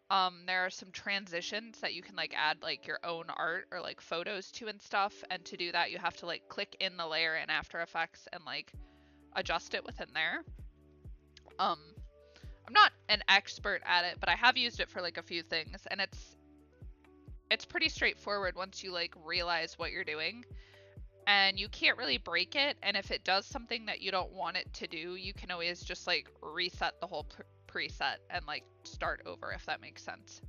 There are some transitions that you can like add like your own art or like photos to and stuff. And to do that, you have to like click in the layer in After Effects and like adjust it within there. I'm not an expert at it, but I have used it for like a few things, and it's pretty straightforward once you like realize what you're doing, and you can't really break it. And if it does something that you don't want it to do, you can always just like reset the whole preset and like start over, if that makes sense.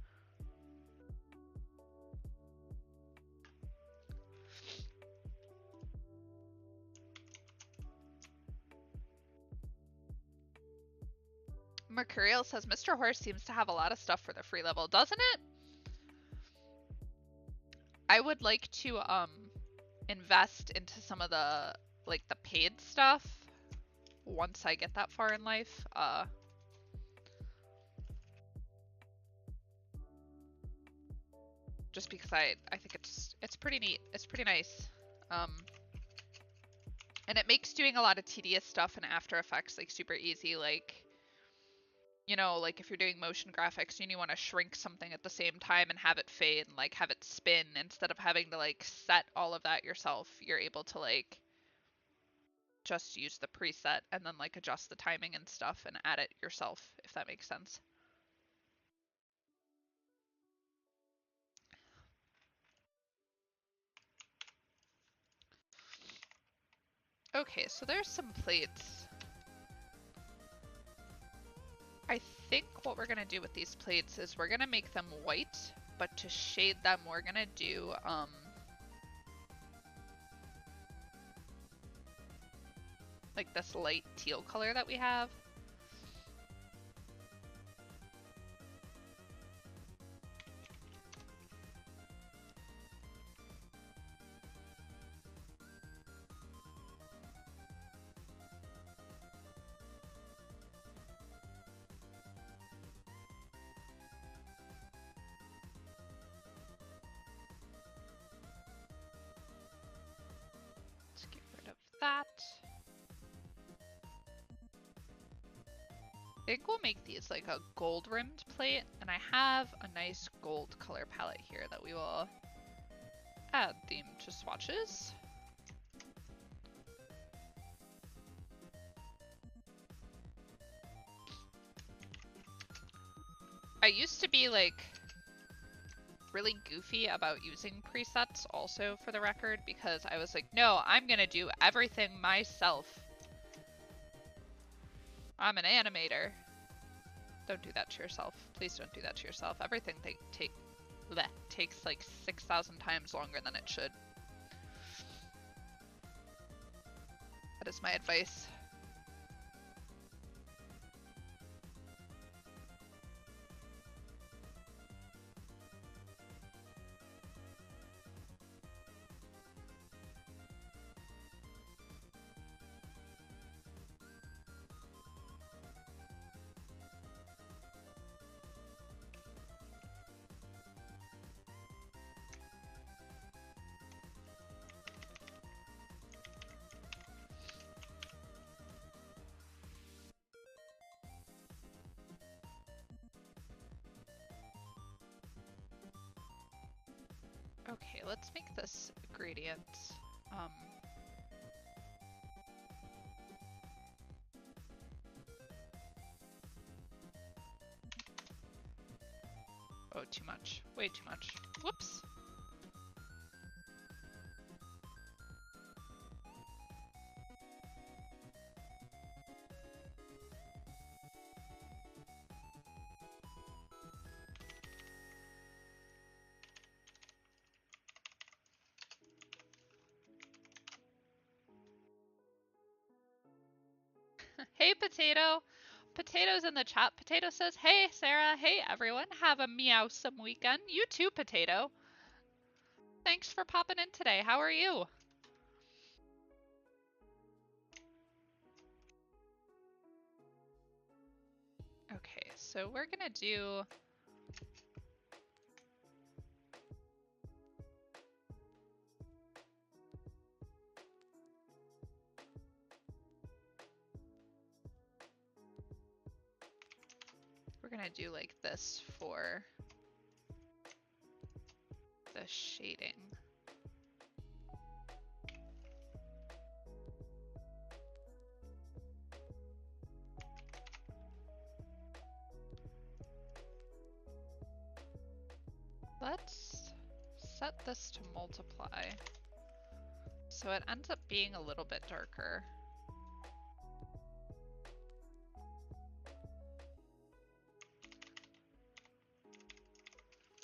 Mercurial says Mr. Horse seems to have a lot of stuff for the free level, doesn't it? I would like to invest into some of the like the paid stuff once I get that far in life. Just because I think it's pretty neat. It's pretty nice. And it makes doing a lot of tedious stuff in After Effects like super easy. Like, you know, like if you're doing motion graphics and you want to shrink something at the same time and have it fade and like have it spin, instead of having to like set all of that yourself, you're able to like just use the preset and then like adjust the timing and stuff and add it yourself, if that makes sense. Okay, so there's some plates. I think what we're gonna do with these plates is we're gonna make them white, but to shade them, we're gonna do like this light teal color that we have. that. I think we'll make these like a gold rimmed plate, and I have a nice gold color palette here that we will add theme to swatches. I used to be like really goofy about using presets also, for the record, because I was like, no, I'm gonna do everything myself. I'm an animator. Don't do that to yourself. Please don't do that to yourself. Everything takes like 6,000 times longer than it should. That is my advice. Okay, let's make this gradient. Oh, too much. Way too much. Whoops. Hey, Potato. Potato's in the chat. Potato says, hey, Sarah. Hey, everyone. Have a meowsome weekend. You too, Potato. Thanks for popping in today. How are you? Okay, so we're gonna do... We're gonna do like this for the shading. Let's set this to multiply, so it ends up being a little bit darker.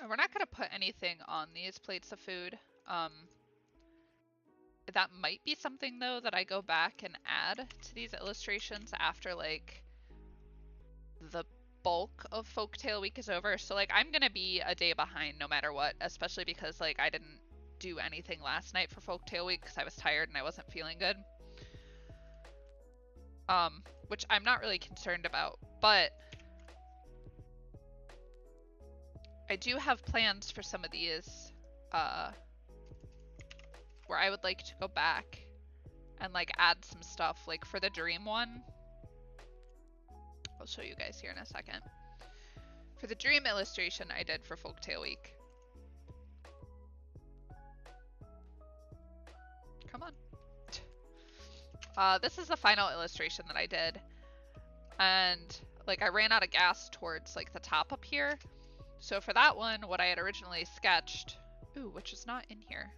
And we're not gonna put anything on these plates of food. That might be something though that I go back and add to these illustrations after like the bulk of Folktale Week is over. So like I'm gonna be a day behind no matter what, especially because like I didn't do anything last night for Folktale Week because I was tired and I wasn't feeling good. Which I'm not really concerned about, but I do have plans for some of these where I would like to go back and like add some stuff. Like for the dream one, I'll show you guys here in a second. For the dream illustration I did for Folktale Week. Come on. This is the final illustration that I did. And like I ran out of gas towards like the top up here. So for that one, what I had originally sketched, ooh, which is not in here.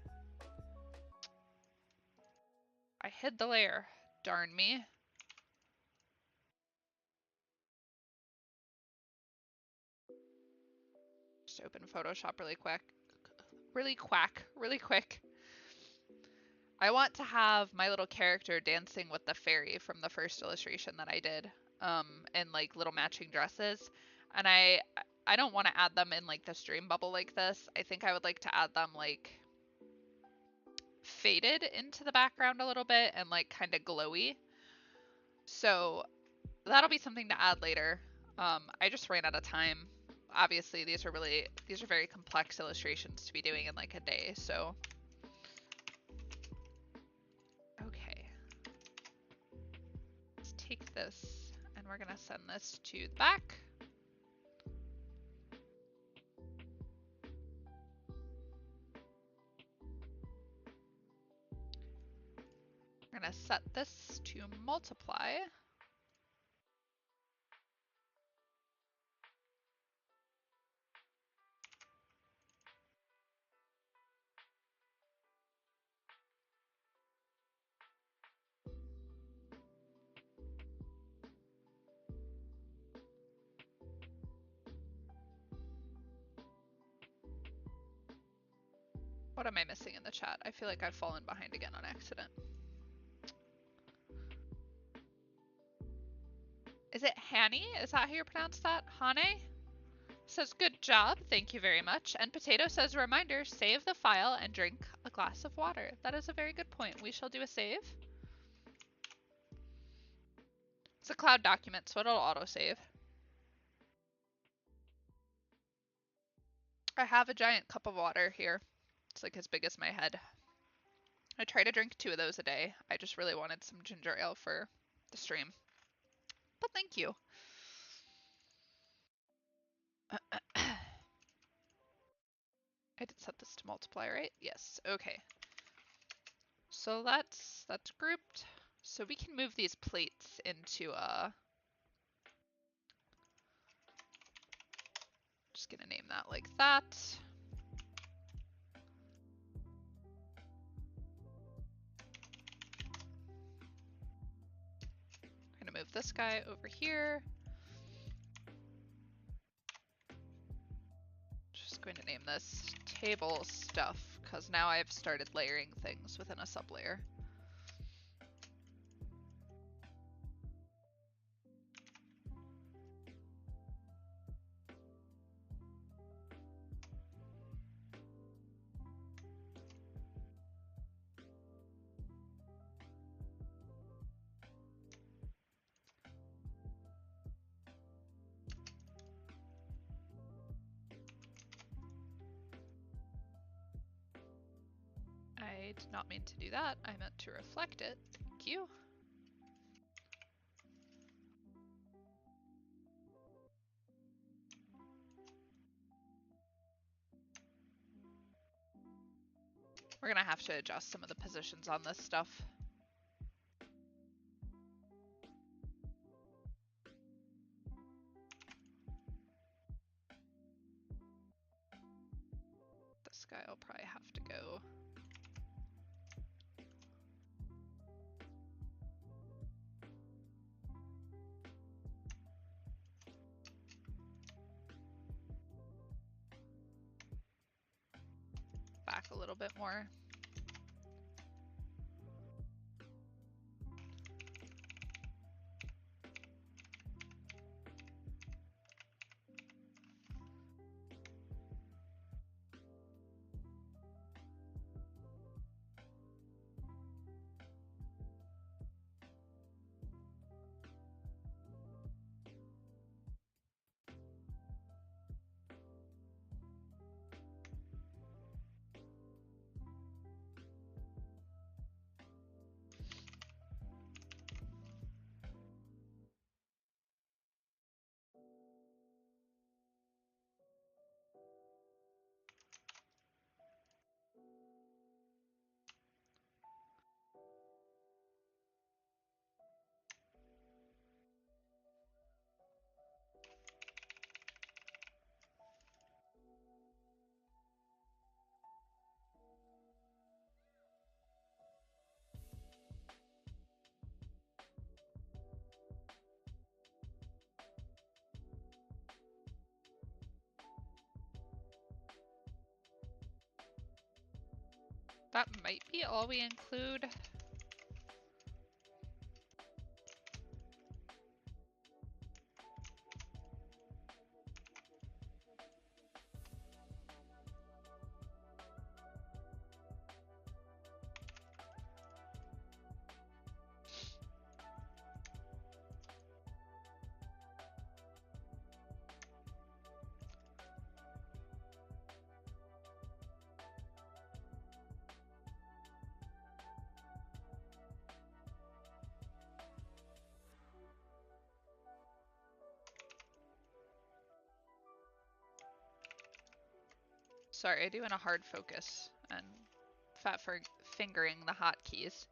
I hid the layer, darn me. Just open Photoshop really quick. Really quick. I want to have my little character dancing with the fairy from the first illustration that I did, in like little matching dresses. And I don't want to add them in like this dream bubble like this. I think I would like to add them like faded into the background a little bit and like kind of glowy. So that'll be something to add later. I just ran out of time. Obviously, these are very complex illustrations to be doing in like a day, so. Okay, take this and we're gonna send this to the back. We're gonna set this to multiply. What am I missing in the chat? I feel like I've fallen behind again on accident. Is it Hanny? Is that how you pronounce that? Hane? Says good job, thank you very much. And Potato says reminder, save the file and drink a glass of water. That is a very good point. We shall do a save. It's a cloud document, so it'll autosave. I have a giant cup of water here. It's like as big as my head. I try to drink 2 of those a day. I just really wanted some ginger ale for the stream. But thank you. I did set this to multiply, right? Yes, okay. So that's grouped. So we can move these plates into just gonna name that like that. I'm gonna move this guy over here. Just going to name this table stuff because now I've started layering things within a sublayer. I did not mean to do that. I meant to reflect it. Thank you. We're gonna have to adjust some of the positions on this stuff. This guy will probably have to go. Back a little bit more. That might be all we include. Sorry, doing a hard focus and fingering the hotkeys.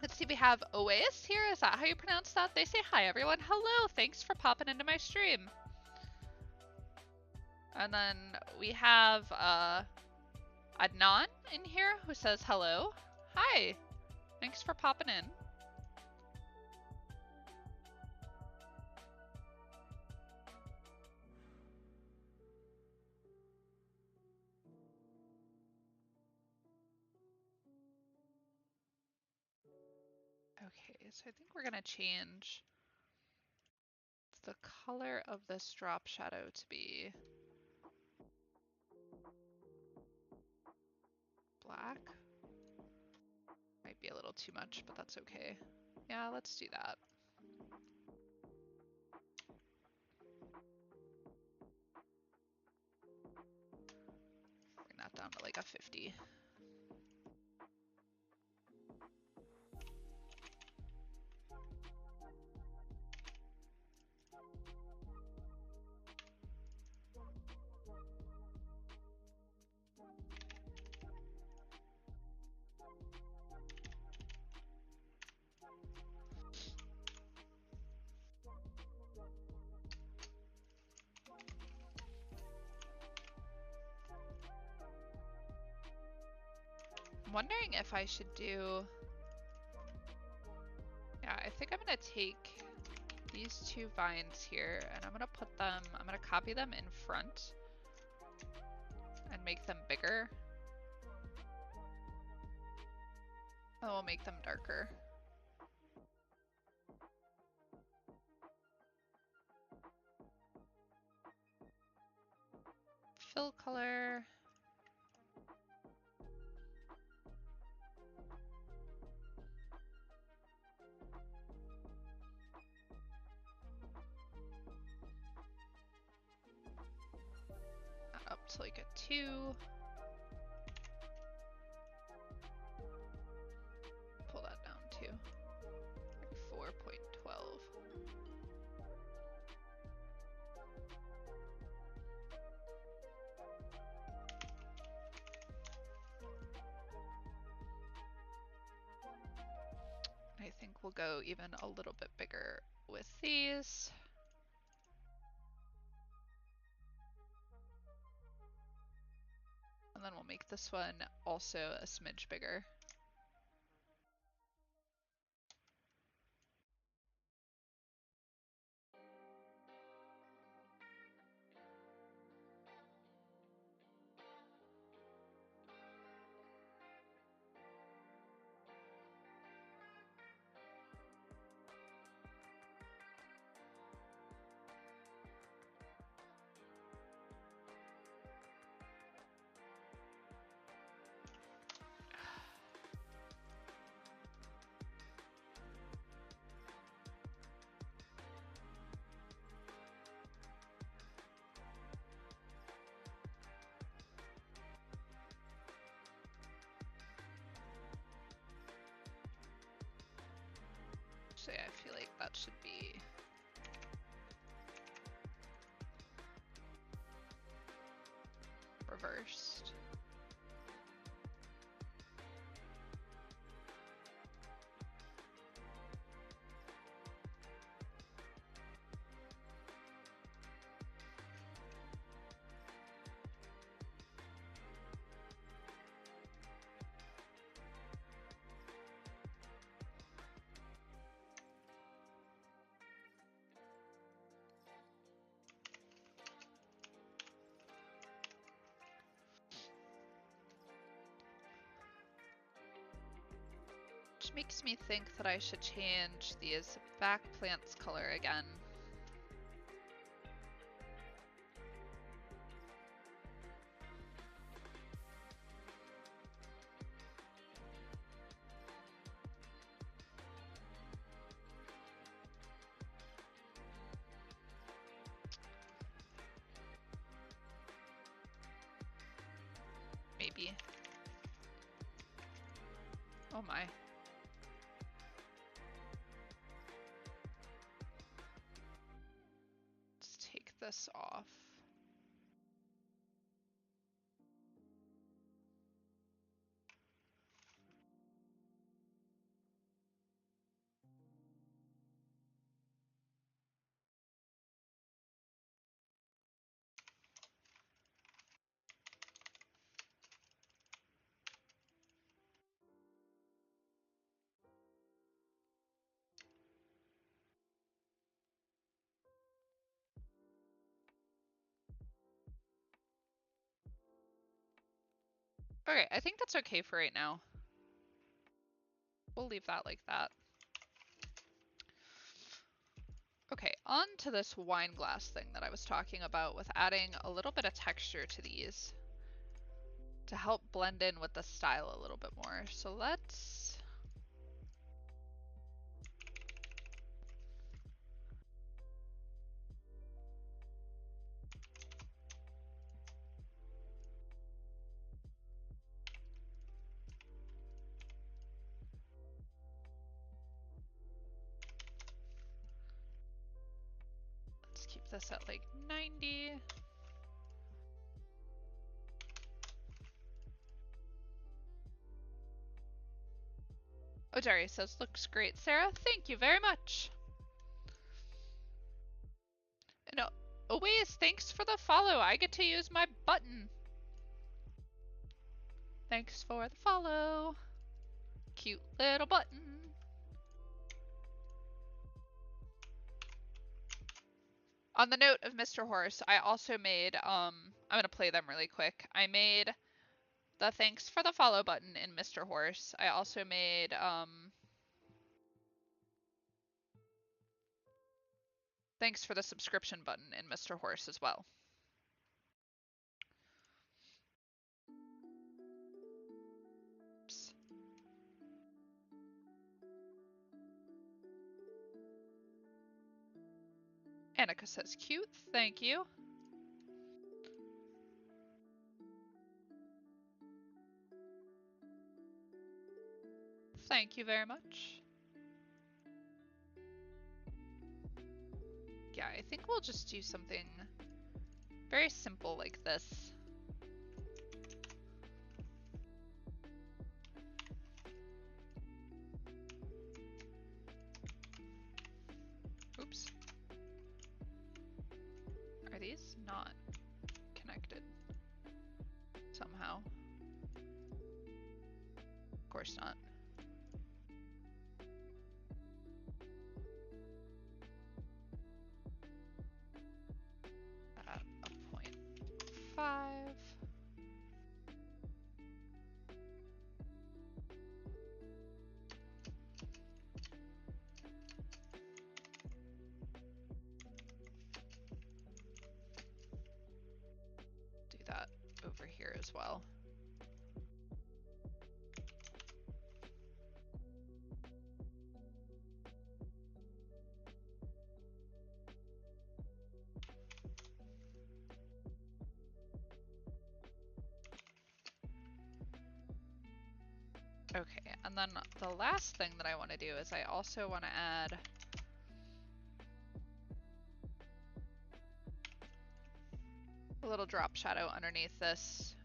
Let's see, we have Oasis here. Is that how you pronounce that? They say hi, everyone. Hello, thanks for popping into my stream. And then we have Adnan in here who says hello. Hi, thanks for popping in. Okay, so I think we're gonna change the color of this drop shadow to be black. Might be a little too much, but that's okay. Yeah, let's do that. Bring that down to like a 50. I'm wondering if I should do... Yeah, I think I'm gonna take these two vines here and I'm gonna put them, I'm gonna copy them in front and make them bigger. And we'll make them darker. Fill color. Up to like a 2. Pull that down to 4.12. I think we'll go even a little bit bigger with these. And then we'll make this one also a smidge bigger. Actually, I feel like that should be reversed. Which makes me think that I should change these back plants color again. Maybe sticky. Oh my. Let's take this off. Okay, I think that's okay for right now. We'll leave that like that. Okay, on to this wine glass thing that I was talking about with adding a little bit of texture to these to help blend in with the style a little bit more. So let's keep this at like 90. Oh, Jerry says, looks great, Sarah. Thank you very much. And always thanks for the follow. I get to use my button. Thanks for the follow. Cute little button. On the note of Mr. Horse, I also made, I'm gonna play them really quick. I made the thanks for the follow button in Mr. Horse. I also made, thanks for the subscription button in Mr. Horse as well. Oops. Annika says cute, thank you. Thank you very much. Yeah, I think we'll just do something very simple like this. Oops. Are these not connected somehow? Of course not. At a 0.5. Do that over here as well. Okay, and then the last thing that I want to do is I also want to add a little drop shadow underneath this.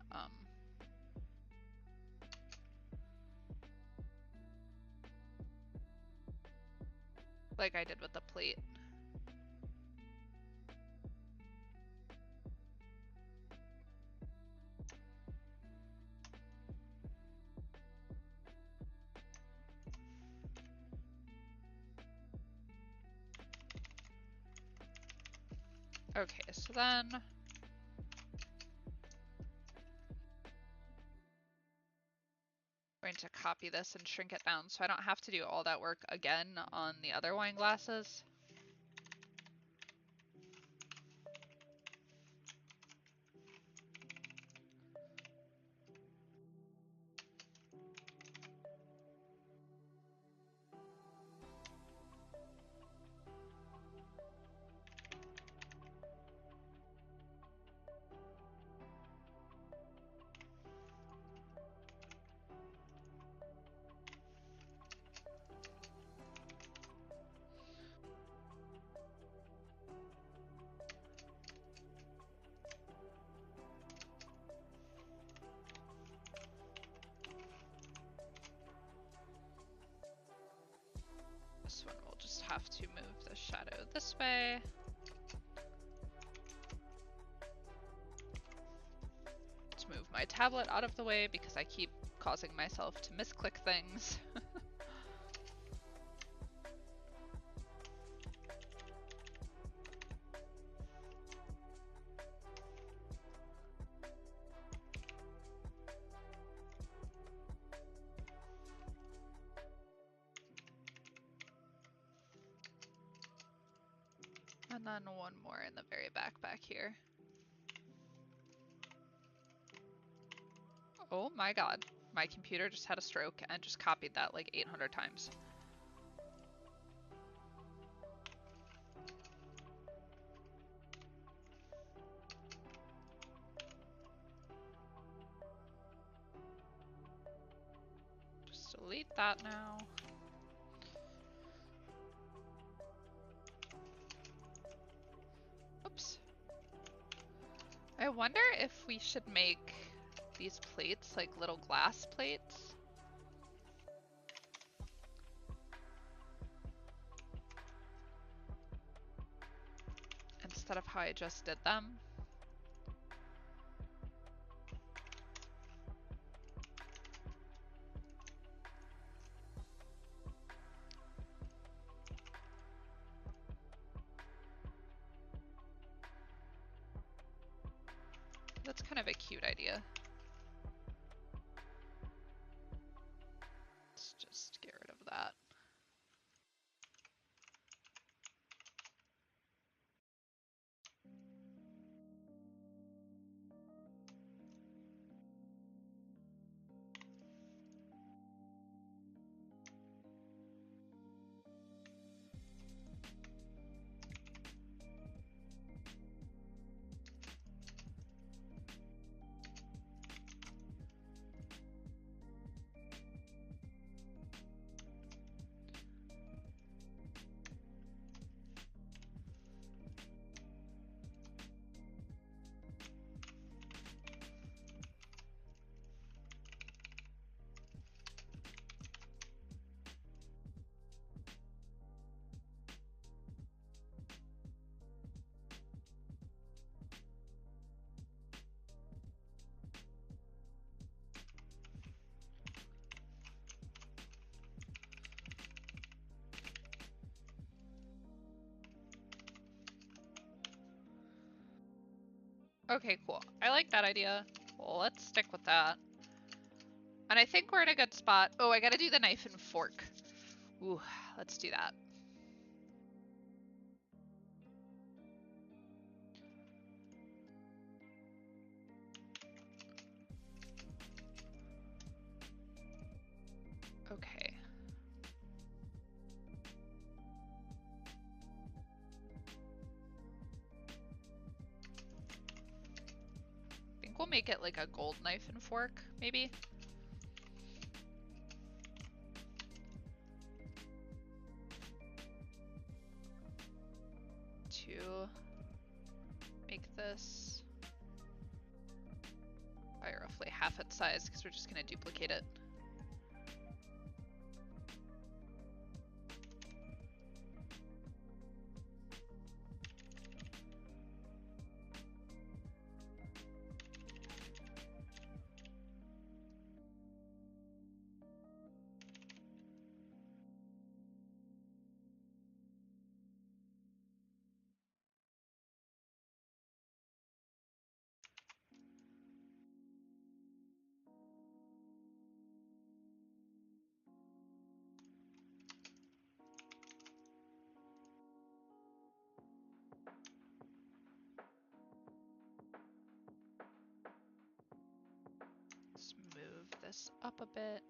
Like I did with the plate. Okay, so then I'm going to copy this and shrink it down so I don't have to do all that work again on the other wine glasses. this one we'll just have to move the shadow this way. Let's move my tablet out of the way because I keep causing myself to misclick things. And then one more in the very back here. Oh my god, my computer just had a stroke and just copied that like 800 times. Just delete that now. Oops. I wonder if we should make these plates like little glass plates. Instead of how I just did them. That's kind of a cute idea. Let's just get rid of that. Okay, cool. I like that idea. Well, let's stick with that. And I think we're in a good spot. Oh, I gotta do the knife and fork. Ooh, let's do that. Okay. I think we'll make it like a gold knife and fork, maybe. To make this by roughly half its size, because we're just gonna duplicate it. Let's move this up a bit.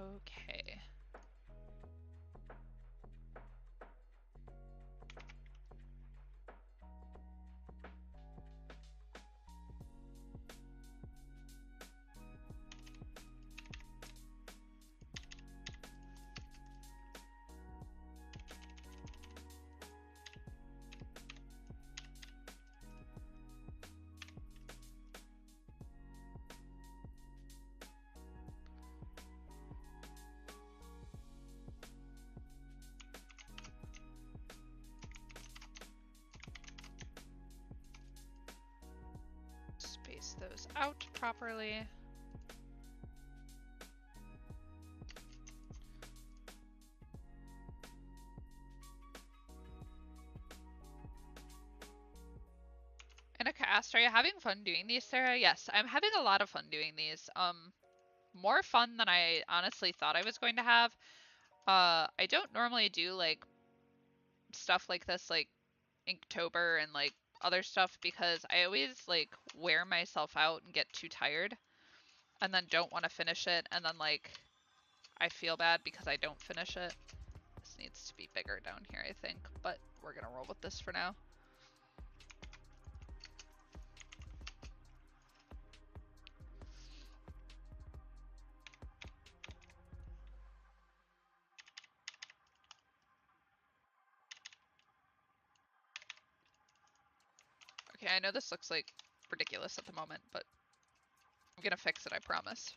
Okay. Space those out properly. And a cast, are you having fun doing these, Sarah? Yes, I'm having a lot of fun doing these. More fun than I honestly thought I was going to have. I don't normally do like stuff like this, like Inktober and like other stuff, because I always like wear myself out and get too tired and then don't want to finish it, and then like I feel bad because I don't finish it. This needs to be bigger down here, I think, but we're gonna roll with this for now. Okay, I know this looks like ridiculous at the moment, but I'm gonna fix it, I promise.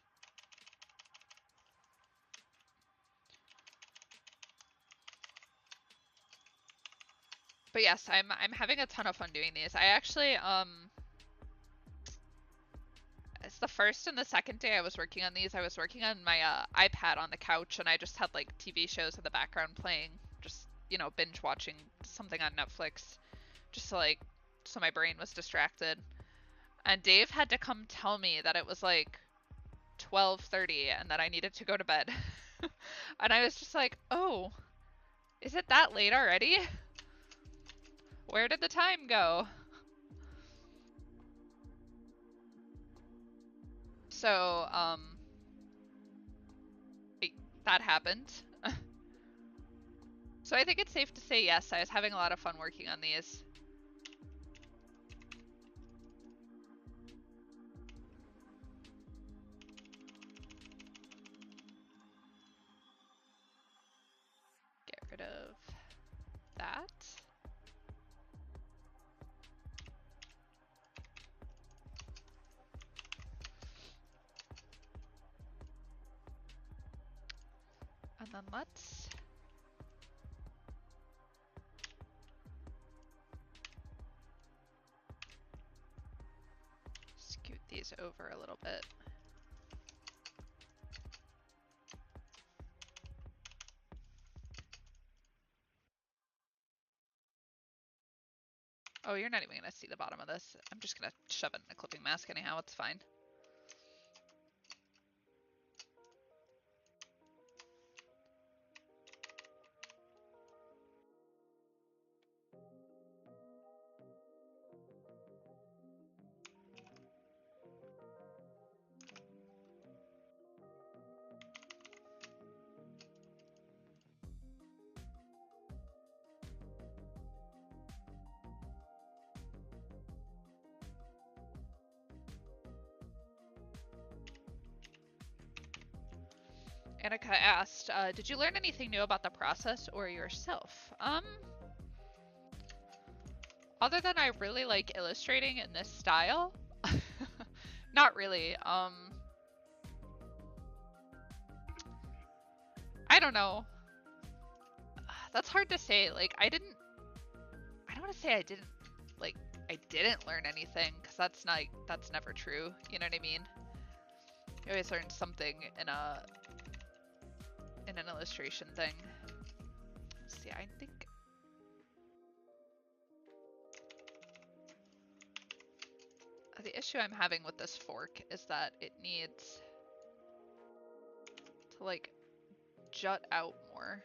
But yes, I'm having a ton of fun doing these. I actually it's the first and the second day I was working on these. I was working on my iPad on the couch, and I just had like TV shows in the background playing, just, you know, binge watching something on Netflix, just so my brain was distracted. And Dave had to come tell me that it was like 12:30 and that I needed to go to bed. And I was just like, "Oh, is it that late already? Where did the time go?" So, that happened. So I think it's safe to say yes, I was having a lot of fun working on these. Get rid of that. And then let's scoot these over a little bit. Oh, you're not even gonna see the bottom of this. I'm just gonna shove it in a clipping mask anyhow, it's fine. Annika asked, did you learn anything new about the process or yourself? Other than I really like illustrating in this style, not really. I don't know. That's hard to say. Like, I don't want to say I didn't learn anything, because that's never true. You know what I mean? You always learn something in an illustration thing. See, I think the issue I'm having with this fork is that it needs to like jut out more.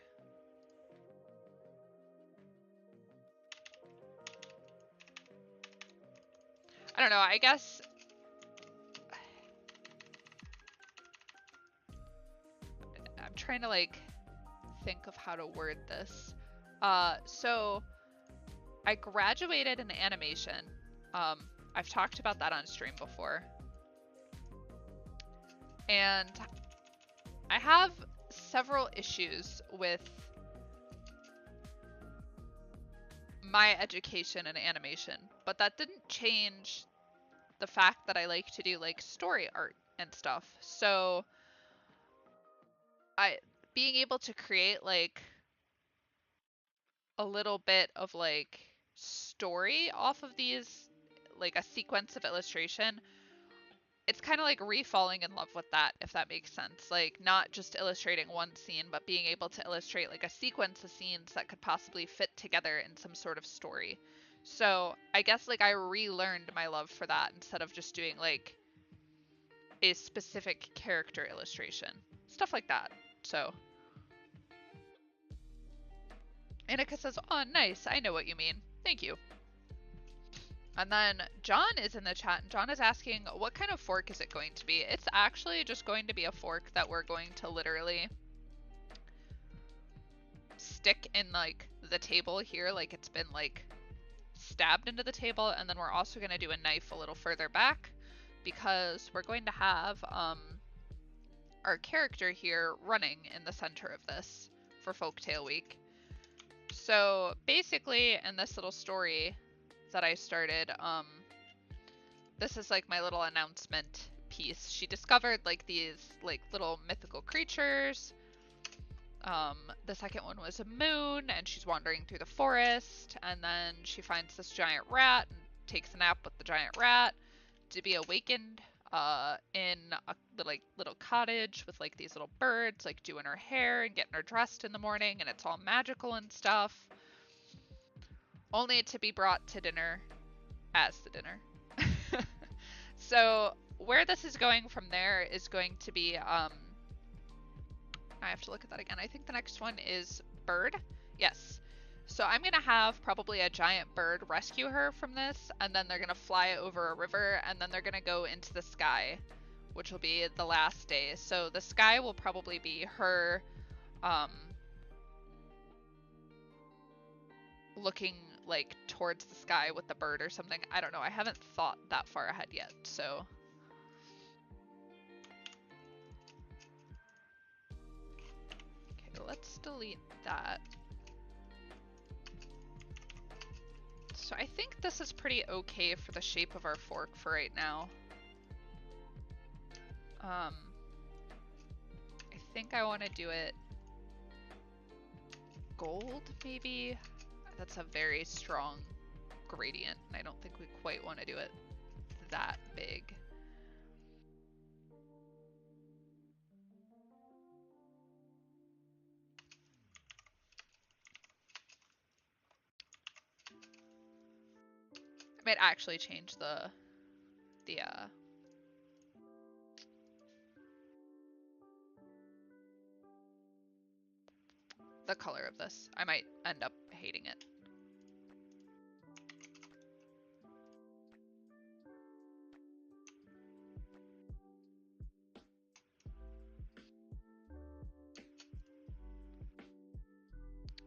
I don't know, I guess trying to like think of how to word this. So I graduated in animation. I've talked about that on stream before. And I have several issues with my education in animation, but that didn't change the fact that I like to do like story art and stuff. So being able to create like a little bit of like story off of these, like a sequence of illustration, it's kind of like re-falling in love with that, if that makes sense. Like not just illustrating one scene, but being able to illustrate like a sequence of scenes that could possibly fit together in some sort of story. So I guess like I relearned my love for that instead of just doing like a specific character illustration. Stuff like that. So Annika says, oh, nice. I know what you mean. Thank you. And then John is in the chat, and John is asking, what kind of fork is it going to be? It's actually just going to be a fork that we're going to literally stick in like the table here, like it's been like stabbed into the table, and then we're also going to do a knife a little further back because we're going to have our character here running in the center of this for Folktale Week. So basically in this little story that I started, this is like my little announcement piece. She discovered like these like little mythical creatures. The second one was a moon, and she's wandering through the forest, and then she finds this giant rat and takes a nap with the giant rat to be awakened in a little cottage with like these little birds like doing her hair and getting her dressed in the morning, and it's all magical and stuff, only to be brought to dinner as the dinner. So where this is going from there is going to be I have to look at that again. I think the next one is bird. Yes. So I'm going to have probably a giant bird rescue her from this, and then they're going to fly over a river, and then they're going to go into the sky, which will be the last day. So the sky will probably be her looking like towards the sky with the bird or something. I don't know. I haven't thought that far ahead yet. So okay, let's delete that. So I think this is pretty okay for the shape of our fork for right now. I think I want to do it gold, maybe. That's a very strong gradient, and I don't think we quite want to do it that big. I might actually change the color of this. I might end up hating it.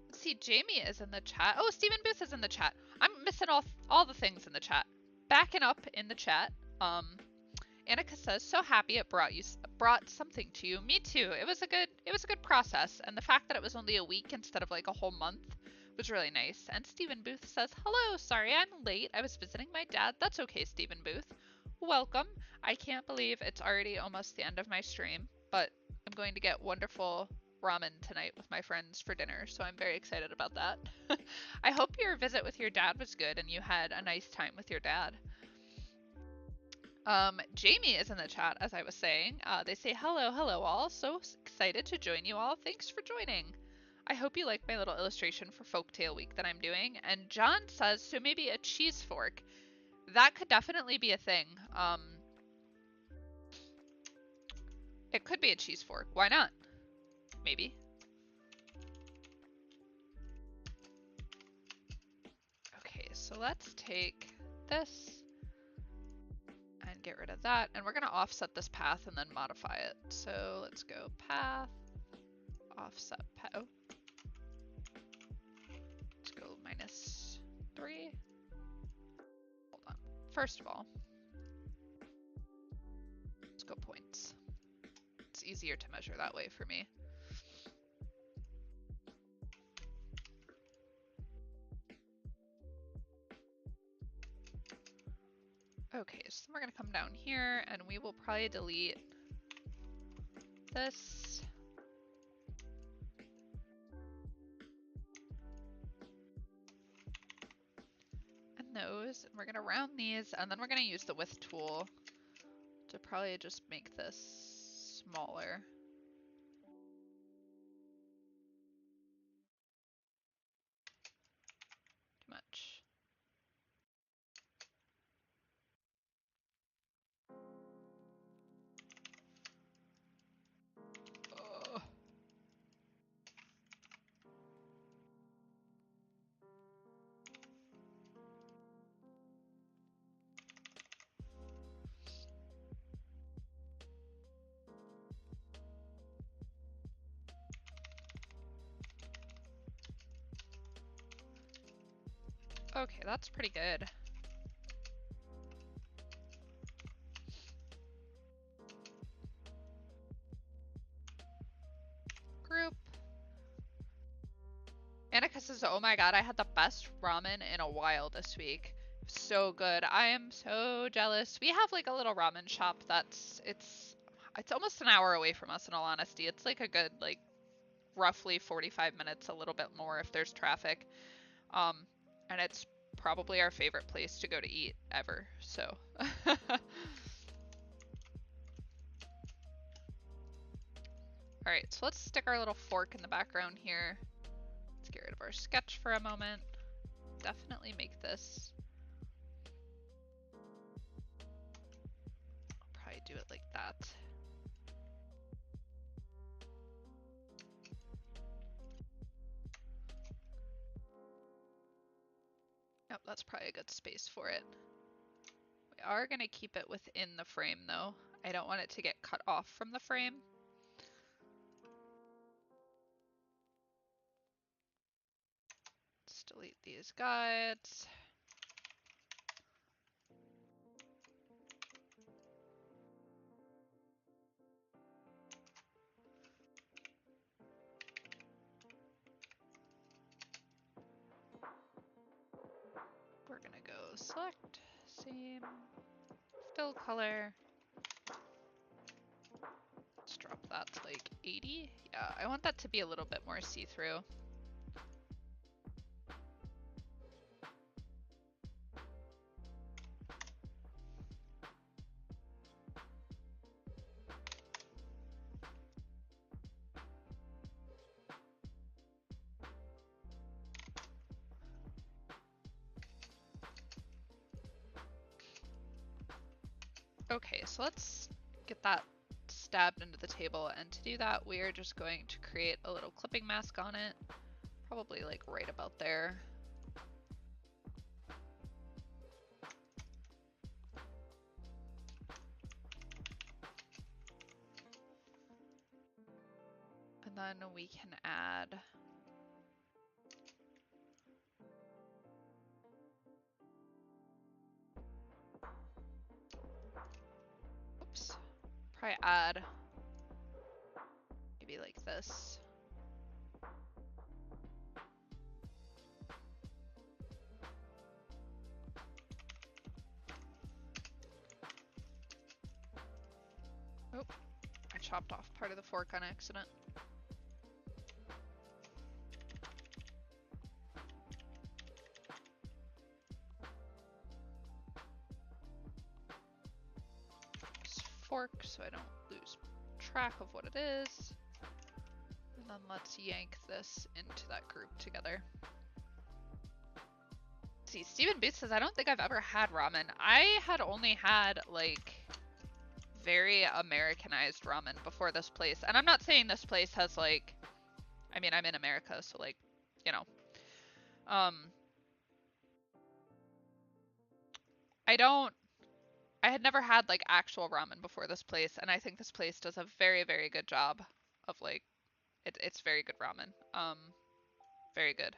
Let's see, Jamie is in the chat. Oh, Stephen Booth is in the chat. I'm missing all the things in the chat. Backing up in the chat. Annika says, so happy it brought something to you. Me too. It was a good process, and the fact that it was only a week instead of like a whole month was really nice. And Stephen Booth says, hello, sorry I'm late. I was visiting my dad. That's okay, Stephen Booth. Welcome. I can't believe it's already almost the end of my stream, but I'm going to get wonderful ramen tonight with my friends for dinner, so I'm very excited about that. I hope your visit with your dad was good and you had a nice time with your dad. Jamie is in the chat, as I was saying. They say, hello all. So excited to join you all. Thanks for joining. I hope you like my little illustration for Folktale Week that I'm doing. And John says, so maybe a cheese fork. That could definitely be a thing. It could be a cheese fork. Why not? Maybe. Okay, so let's take this and get rid of that, and we're going to offset this path and then modify it. So let's go path, offset oh. Let's go -3. Hold on. First of all, let's go points. It's easier to measure that way for me. Okay, so we're gonna come down here and we will probably delete this. And those, and we're gonna round these, and then we're gonna use the width tool to probably just make this smaller. Too much. Oh. Okay, that's pretty good. Group. Annika says, oh my god, I had the best ramen in a while this week. So good. I am so jealous. We have like a little ramen shop that's, it's almost an hour away from us in all honesty. It's like a good, like, roughly 45 minutes, a little bit more if there's traffic. And it's probably our favorite place to go to eat ever, so. Alright, so let's stick our little fork in the background here. Let's get rid of our sketch for a moment. Definitely make this. I'll probably do it like that. Yep, that's probably a good space for it. We are going to keep it within the frame though. I don't want it to get cut off from the frame. Let's delete these guides. We're going to go select, same, fill color. Let's drop that to like 80. Yeah, I want that to be a little bit more see-through. Okay, so let's get that stabbed into the table, and to do that we are just going to create a little clipping mask on it, probably like right about there. And then we can add probably add maybe like this. Oh, I chopped off part of the fork on accident. This fork so I don't lose track of what it is. And then let's yank this into that group together. See, Steven Booth says, I don't think I've ever had ramen. I had only had like very Americanized ramen before this place. And I'm not saying this place has like, I mean, I'm in America, so like, you know. I had never had like actual ramen before this place, and I think this place does a very, very good job of like It's very good ramen. Very good.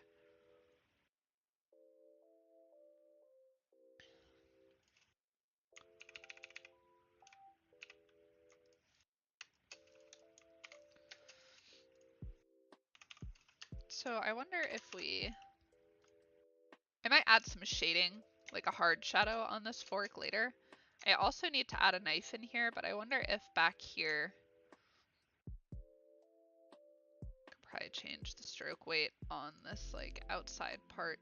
So I wonder if I might add some shading, like a hard shadow on this fork later. I also need to add a knife in here, but I wonder if back here, I could probably change the stroke weight on this like outside part.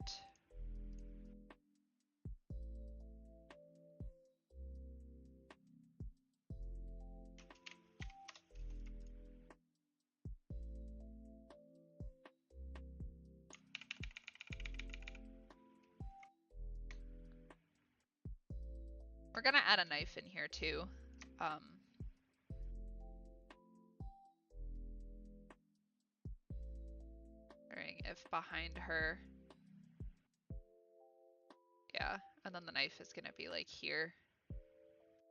We're gonna add a knife in here too. Wondering if behind her, yeah, and then the knife is gonna be like here.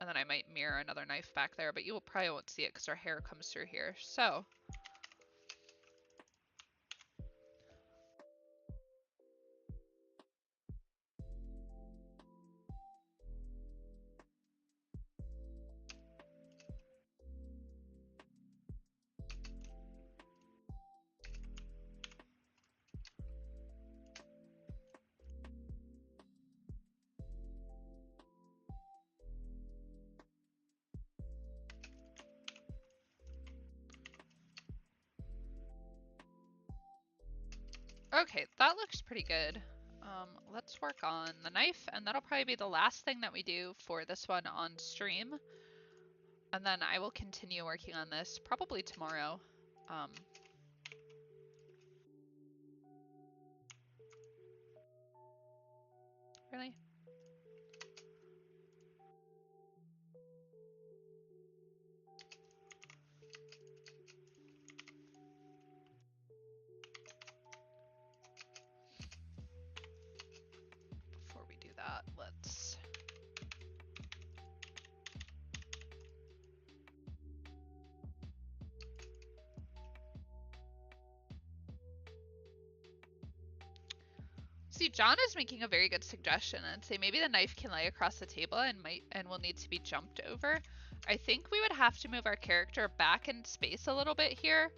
And then I might mirror another knife back there, but you will probably won't see it because our hair comes through here. So okay, that looks pretty good. Let's work on the knife, and that'll probably be the last thing that we do for this one on stream. And then I will continue working on this probably tomorrow. Really? Before we do that, let's... See, John is making a very good suggestion and say maybe the knife can lay across the table and will need to be jumped over. I think we would have to move our character back in space a little bit here.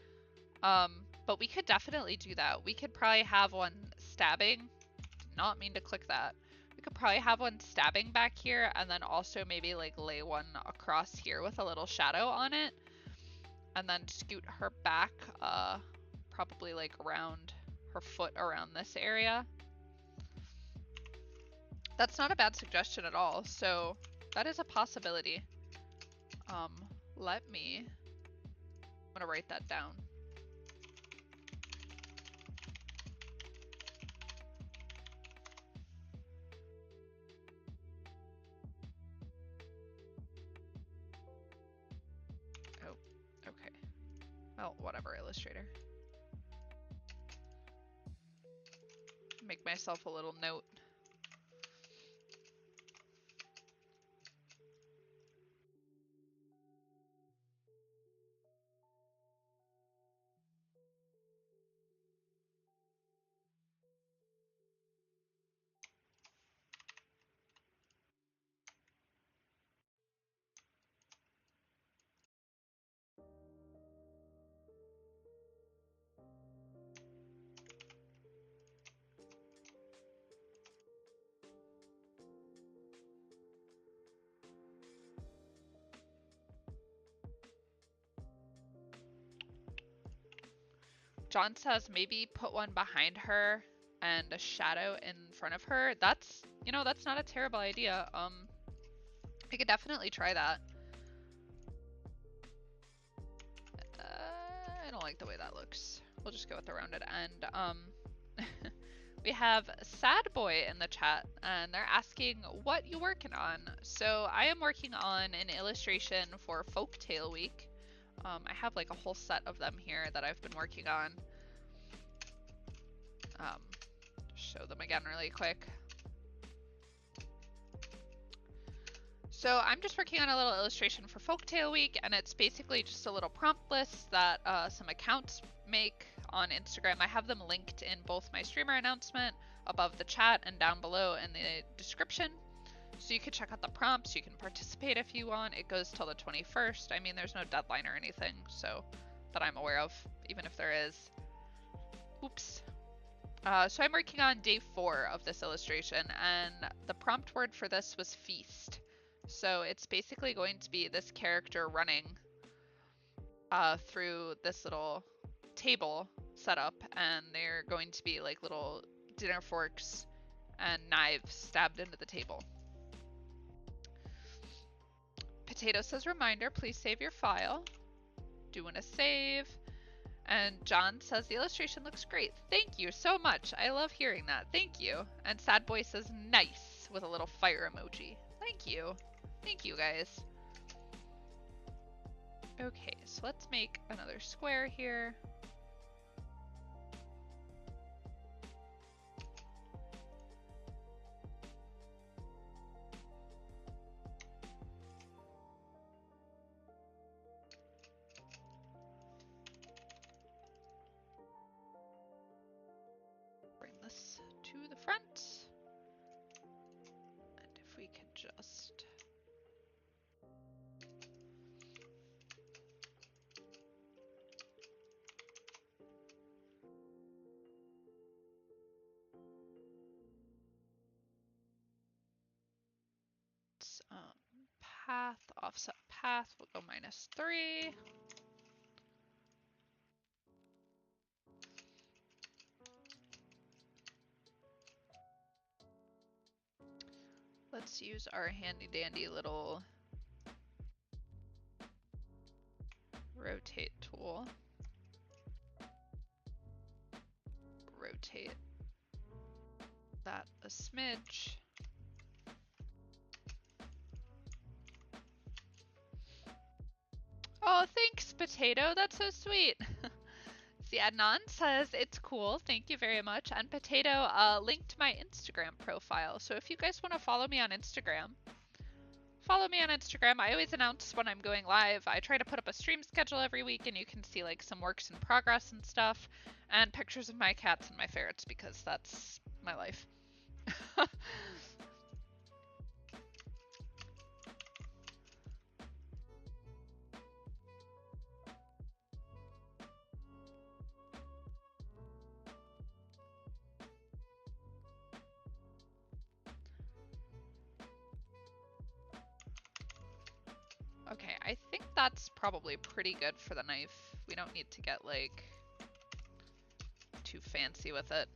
But we could definitely do that. We could probably have one stabbing. Did not mean to click that. We could probably have one stabbing back here and then also maybe like lay one across here with a little shadow on it. And then scoot her back, probably like around her foot around this area. That's not a bad suggestion at all. So that is a possibility. I'm gonna write that down. Oh, okay. Well, whatever, Illustrator. Make myself a little note. John says maybe put one behind her and a shadow in front of her. That's, you know, that's not a terrible idea. I could definitely try that. I don't like the way that looks. We'll just go with the rounded end. We have Sad Boy in the chat, and they're asking what you working on. So I am working on an illustration for Folktale Week. I have like a whole set of them here that I've been working on. Show them again really quick. So I'm just working on a little illustration for Folktale Week, and it's basically just a little prompt list that some accounts make on Instagram. I have them linked in both my streamer announcement above the chat and down below in the description. So you can check out the prompts, you can participate if you want. It goes till the 21st. I mean, there's no deadline or anything, so that I'm aware of, even if there is. Oops. So I'm working on day 4 of this illustration, and the prompt word for this was feast. So it's basically going to be this character running through this little table setup, and they're going to be like little dinner forks and knives stabbed into the table. Potato says, reminder, please save your file. Doing a save. And John says, the illustration looks great. Thank you so much. I love hearing that. Thank you. And Sad Boy says, nice, with a little fire emoji. Thank you. Thank you, guys. Okay, so let's make another square here. Bring this to the front. And if we could just... path, offset path, we'll go -3. Let's use our handy dandy little rotate tool. Rotate that a smidge. Oh, thanks, Potato. That's so sweet. See, Adnan says it's cool. Thank you very much. And Potato linked my Instagram profile. So if you guys want to follow me on Instagram, follow me on Instagram. I always announce when I'm going live. I try to put up a stream schedule every week, and you can see like some works in progress and stuff, and pictures of my cats and my ferrets, because that's my life. Okay, I think that's probably pretty good for the knife. We don't need to get like too fancy with it.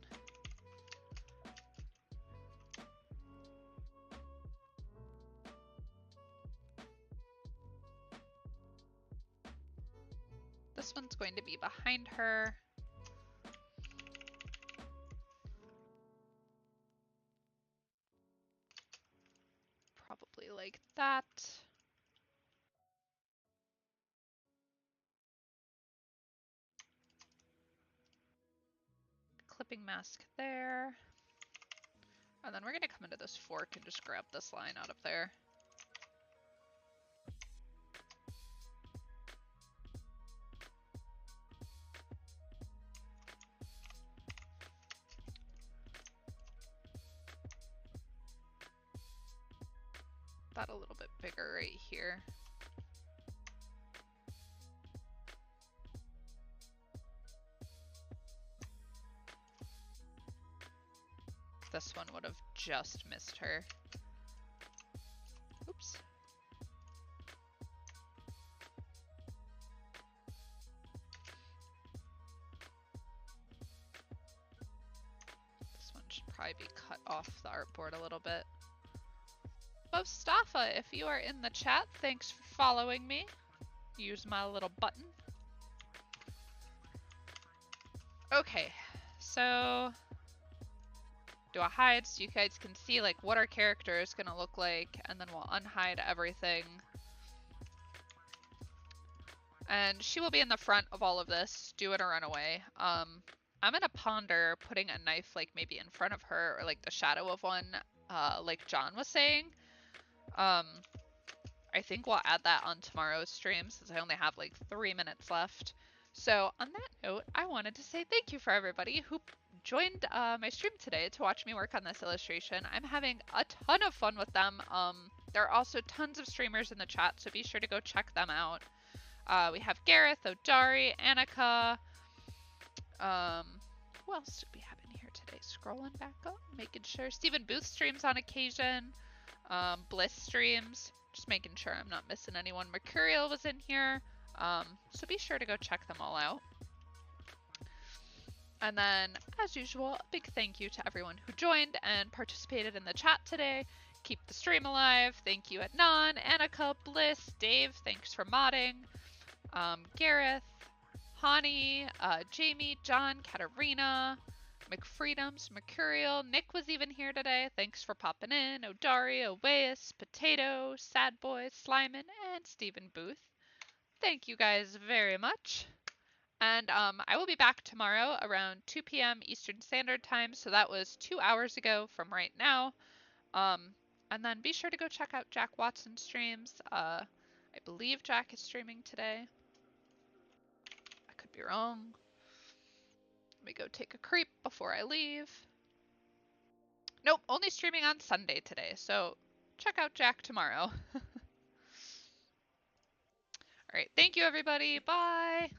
This one's going to be behind her. Probably like that. Clipping mask there. And then we're going to come into this fork and just grab this line out of there. That a little bit bigger right here. This one would have just missed her. Oops. This one should probably be cut off the artboard a little bit. Mustafa, if you are in the chat, thanks for following me. Use my little button. Okay, so do a hide so you guys can see like what our character is gonna look like, and then we'll unhide everything. And she will be in the front of all of this. Do it or run away. I'm gonna ponder putting a knife like maybe in front of her, or like the shadow of one, like John was saying. I think we'll add that on tomorrow's stream since I only have like 3 minutes left. So on that note, I wanted to say thank you for everybody who joined my stream today to watch me work on this illustration. I'm having a ton of fun with them. There are also tons of streamers in the chat, so be sure to go check them out. We have Gareth, Odari, Annika. Who else do we have in here today? Scrolling back up, making sure. Stephen Booth streams on occasion. Bliss streams. Just making sure I'm not missing anyone. Mercurial was in here. So be sure to go check them all out. And then, as usual, a big thank you to everyone who joined and participated in the chat today. Keep the stream alive. Thank you Adnan, Annika, Bliss, Dave, thanks for modding. Gareth, Hani, Jamie, John, Katarina, McFreedoms, Mercurial, Nick was even here today. Thanks for popping in. Odari, Oweus, Potato, Sad Boy, Slyman, and Stephen Booth. Thank you guys very much. And I will be back tomorrow around 2 p.m. Eastern Standard Time. So that was 2 hours ago from right now. And then be sure to go check out Jack Watson's streams. I believe Jack is streaming today. I could be wrong. Let me go take a creep before I leave. Nope, only streaming on Sunday today, so check out Jack tomorrow. Alright, thank you everybody, bye!